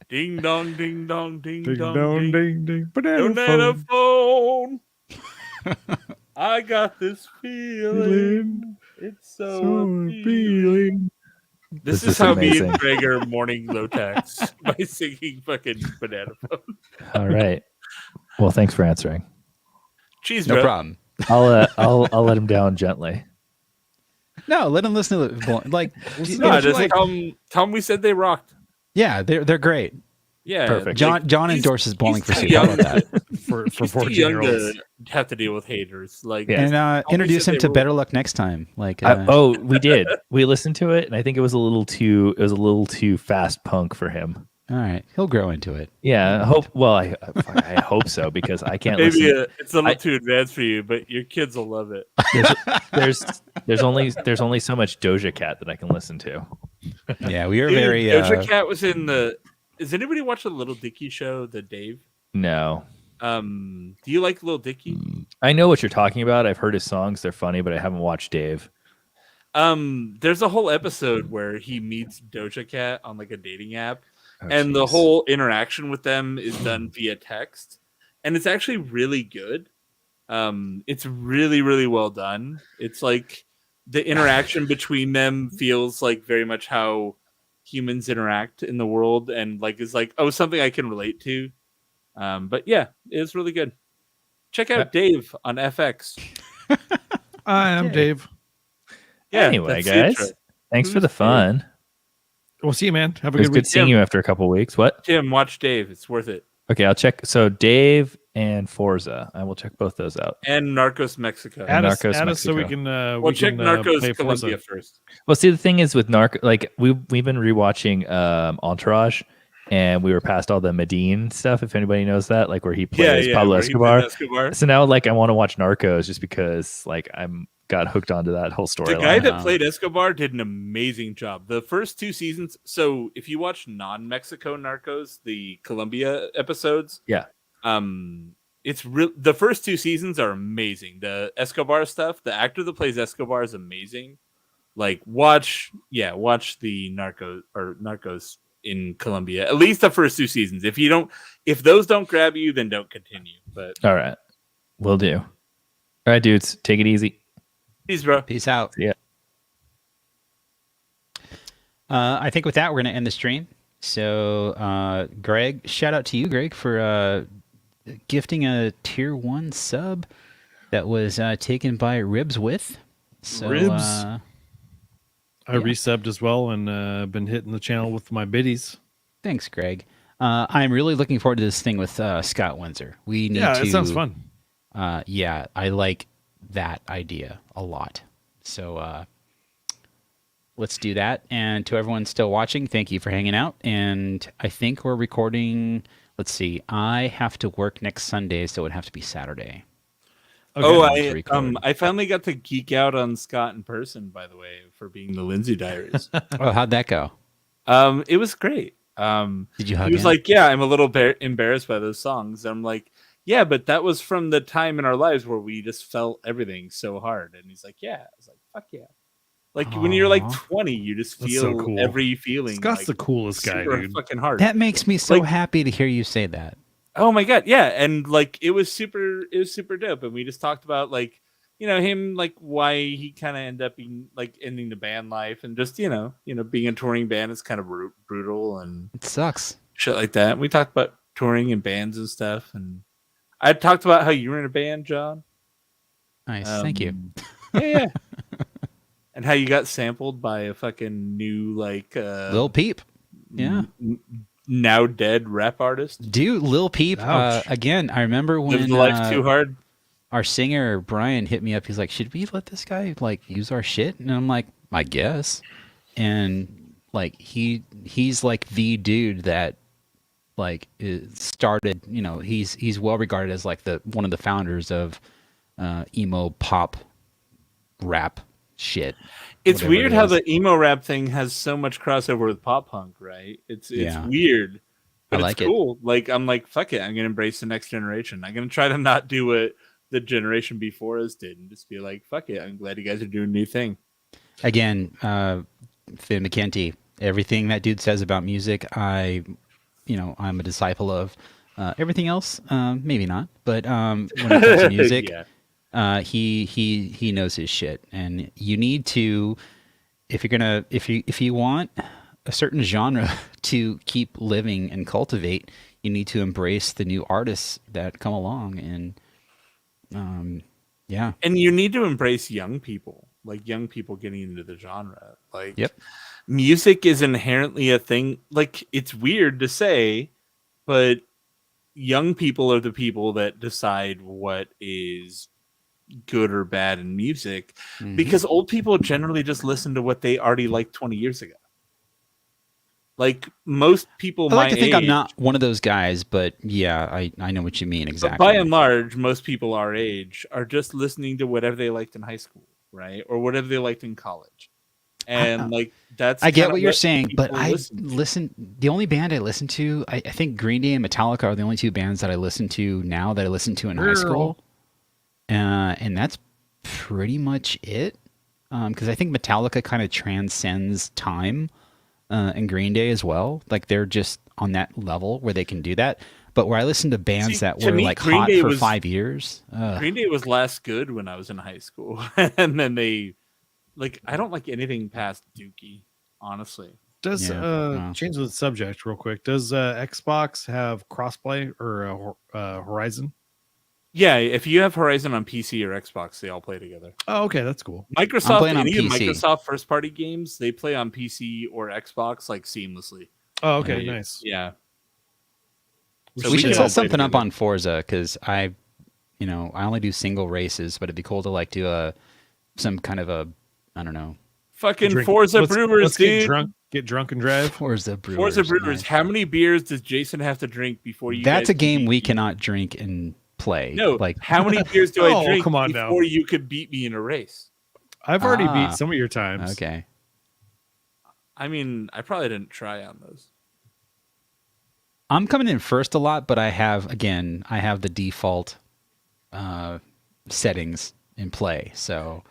Ding dong, ding dong, ding, Ding dong, dong, ding. ding, ding. Banana Banana phone. phone. I got this feeling. It's so appealing. appealing. This This is is how me amazing. and Greg are morning low tax by singing fucking banana phone. All right. Well, thanks for answering. Cheese, No bro. problem. I'll let him down gently. No, let them listen to it. Like, No, just tell them we said they rocked. yeah, they're great. Yeah, Perfect. John he's- endorses Bowling for he's Soup. too How young about that? For He's too 14 young year olds. to have to deal with haters. Like, Yeah. And Tell me introduce said him they to rule. Better Luck Next Time. Like, We did. We listened to it, and I think it was a little too fast punk for him. all right, he'll grow into it. Yeah, I hope so because I can't maybe listen. it's a little too advanced for you, but your kids will love it. There's only so much Doja Cat that I can listen to. Yeah, we are Dude, very. Doja Cat was in the. Does anybody watch the Little Dicky show, the Dave? No, Do you like Little Dicky? I know what you're talking about. I've heard his songs; they're funny, but I haven't watched Dave. There's a whole episode where he meets Doja Cat on like a dating app, Oh, and the jeez. whole interaction with them is done via text, and it's actually really good. It's really, really well done. It's like the interaction between them feels like very much how humans interact in the world, and like is like something I can relate to. But yeah, it's really good. Check out Dave on FX. I am Dave. Yeah. Anyway, that's guys, Citra. thanks for Who's the fun. We'll see you, man. Have a It was good good week. seeing you after a couple weeks. What? Tim, watch Dave. It's worth it. Okay, I'll check. So Dave and Forza, I will check both those out. And Narcos Mexico. Add us Narcos so we Mexico. can. Well, check Narcos play Colombia Forza. first. Well, see, the thing is with like we've been rewatching Entourage, and we were past all the Medellin stuff. If anybody knows that, like where he plays Pablo where he plays Escobar. So now, like, I want to watch Narcos just because, like, I'm got hooked onto that whole The guy storyline. that played Escobar did an amazing job. The first 2 seasons. So if you watch non-Mexico Narcos, the Colombia episodes, Yeah. it's real. The first 2 seasons are amazing. The Escobar stuff. The actor that plays Escobar is amazing. Like watch the Narcos in Colombia. At least the first 2 seasons. If those don't grab you, then don't continue. But All right, will do. All right, dudes, take it easy. peace, bro. Peace out. Yeah. I think with that, we're going to end the stream. So, Greg, shout out to you, Greg, for gifting a tier 1 sub that was taken by Ribs with. So, Ribs. I resubbed as well and been hitting the channel with my biddies. Thanks, Greg. I'm really looking forward to this thing with Scott Windsor. We need to. It sounds fun. Yeah, I like that idea a lot. So let's do that. And to everyone still watching, thank you for hanging out. And I think we're recording. Let's see. I have to work next Sunday, so it would have to be Saturday. Okay. I finally got to geek out on Scott in person, by the way, for being the Lindsay Diaries. Oh, how'd that go? It was great. Did you hug He was him? like, yeah, I'm a little embarrassed by those songs. I'm like, yeah, but that was from the time in our lives where we just felt everything so hard. And he's like, yeah. I was like, fuck yeah. Like when you're like Aw. 20, you just That's feel so cool. every feeling. Scott's like, the coolest guy, super dude. fucking hard. That makes me so Like- happy to hear you say that. Oh my god, yeah, and like it was super dope, and we just talked about like him, like why he kind of ended up being like ending the band life, and just being a touring band is kind of brutal and It sucks. shit like that. We talked about touring and bands and stuff, and I talked about how you were in a band, John. Nice. Thank you. Yeah. and how you got sampled by a fucking new like Lil Peep. Yeah. Now dead rap artist. Dude, Lil Peep. Ouch. Again, I remember when Lived life too hard. our singer Brian hit me up. He's like, "Should we let this guy like use our shit?" And I'm like, "I guess." And like he's like the dude that like started. You know, he's well regarded as like the one of the founders of emo pop rap shit. It's whatever weird it how is. the emo rap thing has so much crossover with pop punk, right? It's Yeah. weird, but I like it's cool. Like I'm like, fuck it, I'm gonna embrace the next generation. I'm gonna try to not do what the generation before us did, and just be like, fuck it. I'm glad you guys are doing a new thing. Again, Finn McKenty. Everything that dude says about music, I'm a disciple of. Everything else, maybe not. But when it comes to music, Yeah. he knows his shit, and you need to, if you want a certain genre to keep living and cultivate, you need to embrace the new artists that come along, and yeah, And you need to embrace young people, like young people getting into the genre. Like, Yep. music is inherently a thing. Like, it's weird to say, but young people are the people that decide what is good or bad in music, Mhm. because old people generally just listen to what they already liked 20 years ago. Like most people I like my to think age, I'm not one of those guys, but yeah, I know what you mean but exactly. by and large, most people our age are just listening to whatever they liked in high school, right? Or whatever they liked in college. And like that's I get kinda what you're saying, but people I listen to. the only band I listen to, I think Green Day and Metallica are the only two bands that I listen to now that I listened to in high school. And that's pretty much it. Because I think Metallica kind of transcends time, and Green Day as well. Like they're just on that level where they can do that. But where I listen to bands See, that to were me, like Green hot Day for was- 5 years. Green Day was last good when I was in high school. And then they like I don't like anything past Dookie, honestly. Does Yeah, wow. change the subject real quick? Does Xbox have crossplay or Horizon? Yeah, if you have Horizon on PC or Xbox, they all play together. Oh, okay, that's cool. Microsoft, playing on any of PC. Microsoft first party games, they play on PC or Xbox like seamlessly. Oh, okay, Yeah. nice. Yeah. we should all set play something up together. on Forza because I only do single races, but it'd be cool to like do some kind of a, I don't know, Fucking Drink- Forza let's- Brewers, let's dude. get drunk and drive. Forza Brewers. Forza Brewers. nice. How many beers does Jason have to drink before you? That's guys a game can we beat me? cannot drink and play. No, like how many beers do I Oh, drink come on now. before you could beat me in a race? I've already Ah. beat some of your times. okay. I mean, I probably didn't try on those. I'm coming in first a lot, but I have the default settings in play, so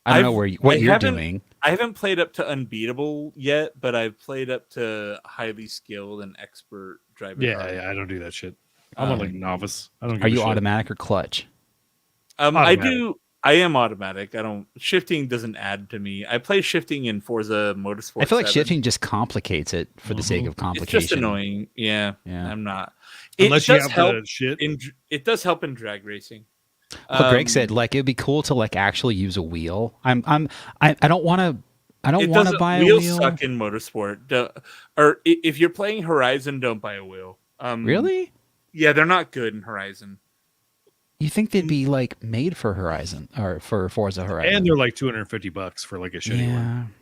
I don't know what you're haven't- doing. I haven't played up to unbeatable yet, but I've played up to highly skilled and expert driver. Yeah, I don't do that shit. I'm on like novice. I don't. Give Are a you shit. automatic or clutch? I Automatic. do. I am automatic. I don't. Shifting doesn't add to me. I play shifting in Forza Motorsport. I feel like 7. shifting just complicates it for the sake of It's complication. just annoying. Yeah, Yeah. I'm not. Unless you does have help the shit. it does help in drag racing. What Greg said, like it'd be cool to like actually use a wheel. I don't want to. I don't want to buy a wheels wheel. suck in motorsport. Or if you're playing Horizon, don't buy a wheel. Really? Yeah, they're not good in Horizon. You think they'd be like made for Horizon or for Forza Horizon? And they're like $250 for like a shitty one.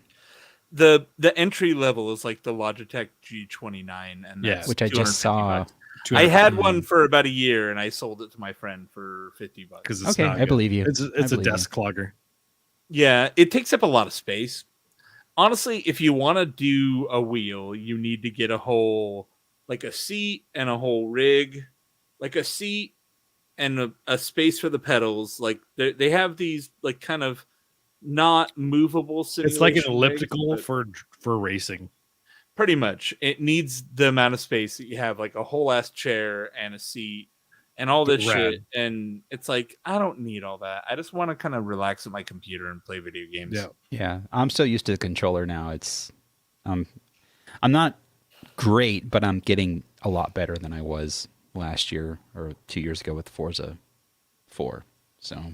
yeah, The entry level is like the Logitech G29, and Yeah. that's which I just saw. $250. I had $250 one for about a year, and I sold it to my friend for $50. because it's Okay, not I good. believe you. It's I a believe you. desk clogger. Yeah, it takes up a lot of space. Honestly, if you want to do a wheel, you need to get a whole, like a seat and a whole rig, like a seat and a space for the pedals. Like they have these like kind of not movable. It's like an simulation elliptical rigs, but for racing. pretty much. It needs the amount of space that you have, like a whole ass chair and a seat and all this Rad. shit. And it's like I don't need all that. I just want to kind of relax at my computer and play video games. Yeah. Yeah, I'm so used to the controller now. I'm not great, but I'm getting a lot better than I was last year or 2 years ago with Forza 4. So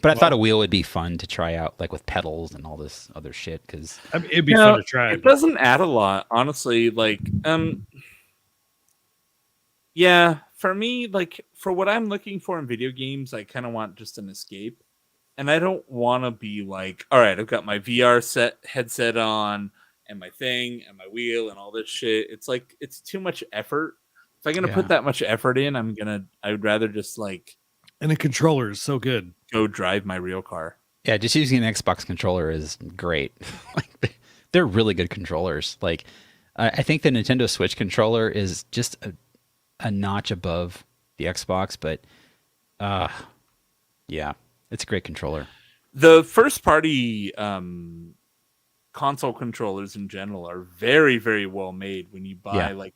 But I thought a wheel would be fun to try out, like with pedals and all this other shit. Because I mean, it'd be fun to try. It doesn't add a lot, honestly. Like, yeah, for me, like for what I'm looking for in video games, I kind of want just an escape, and I don't want to be like, all right, I've got my VR headset on and my thing and my wheel and all this shit. It's like it's too much effort. If I'm gonna put that much effort in, I would rather just like. And the controller is so good. Go drive my real car. Yeah, just using an Xbox controller is great. Like they're really good controllers. Like I think the Nintendo Switch controller is just a notch above the Xbox, but yeah, it's a great controller. The first party console controllers in general are very, very well made when you buy like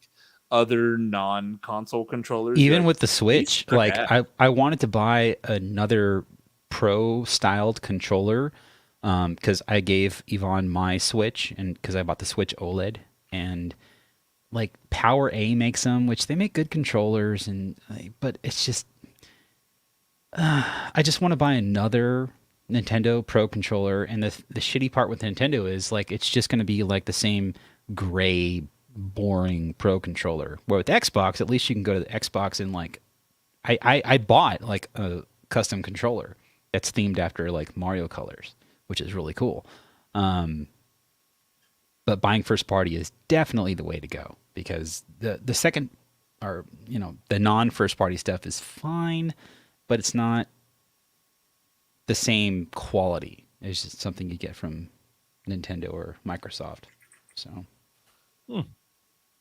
other non-console controllers. Even with the Switch, like I wanted to buy another pro styled controller because I gave Yvonne my Switch and because I bought the Switch OLED, and like Power A makes them, which they make good controllers, and but it's just I just want to buy another Nintendo Pro controller, and the shitty part with Nintendo is like it's just going to be like the same gray boring Pro controller. Where with Xbox, at least you can go to the Xbox and like I bought like a custom controller that's themed after like Mario colors, which is really cool. But buying first party is definitely the way to go, because the second, or the non first party stuff is fine, but it's not the same quality. It's just something you get from Nintendo or Microsoft. So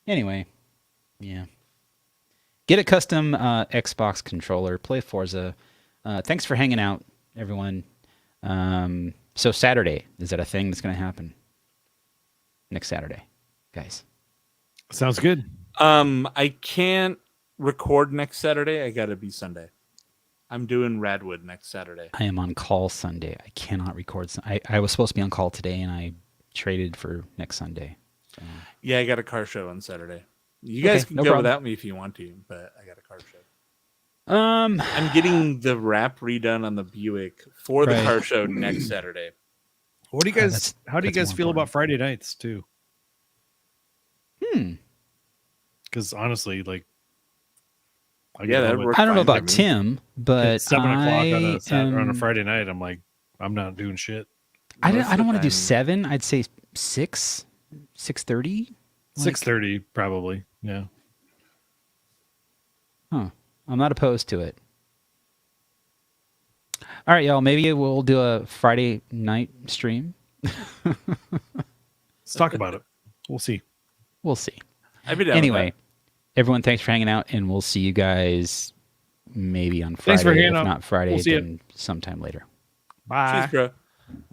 anyway, yeah. Get a custom Xbox controller. Play Forza. Thanks for hanging out, everyone. So Saturday, is that a thing that's going to happen? Next Saturday, guys. Sounds good. I can't record next Saturday. I got to be Sunday. I'm doing Radwood next Saturday. I am on call Sunday. I cannot record. I was supposed to be on call today, and I traded for next Sunday. So. Yeah, I got a car show on Saturday. You guys can go without me if you want to, but I got a car show. I'm getting the wrap redone on the Buick for the car show next Saturday. What do you guys? How do you guys feel about Friday nights too? Because honestly, like, I don't know about Tim, but at 7 o'clock on a Friday night, I'm like, I'm not doing shit. I don't want to do 7. I'd say 6, 6:30. 6:30 probably. Yeah. Huh. I'm not opposed to it. All right, y'all. Maybe we'll do a Friday night stream. Let's talk about it. We'll see. We'll see. I'd be down anyway, with everyone, thanks for hanging out, and we'll see you guys maybe on Friday. Thanks for hanging if out. not Friday, We'll see then sometime later. Bye. Cheers, bro.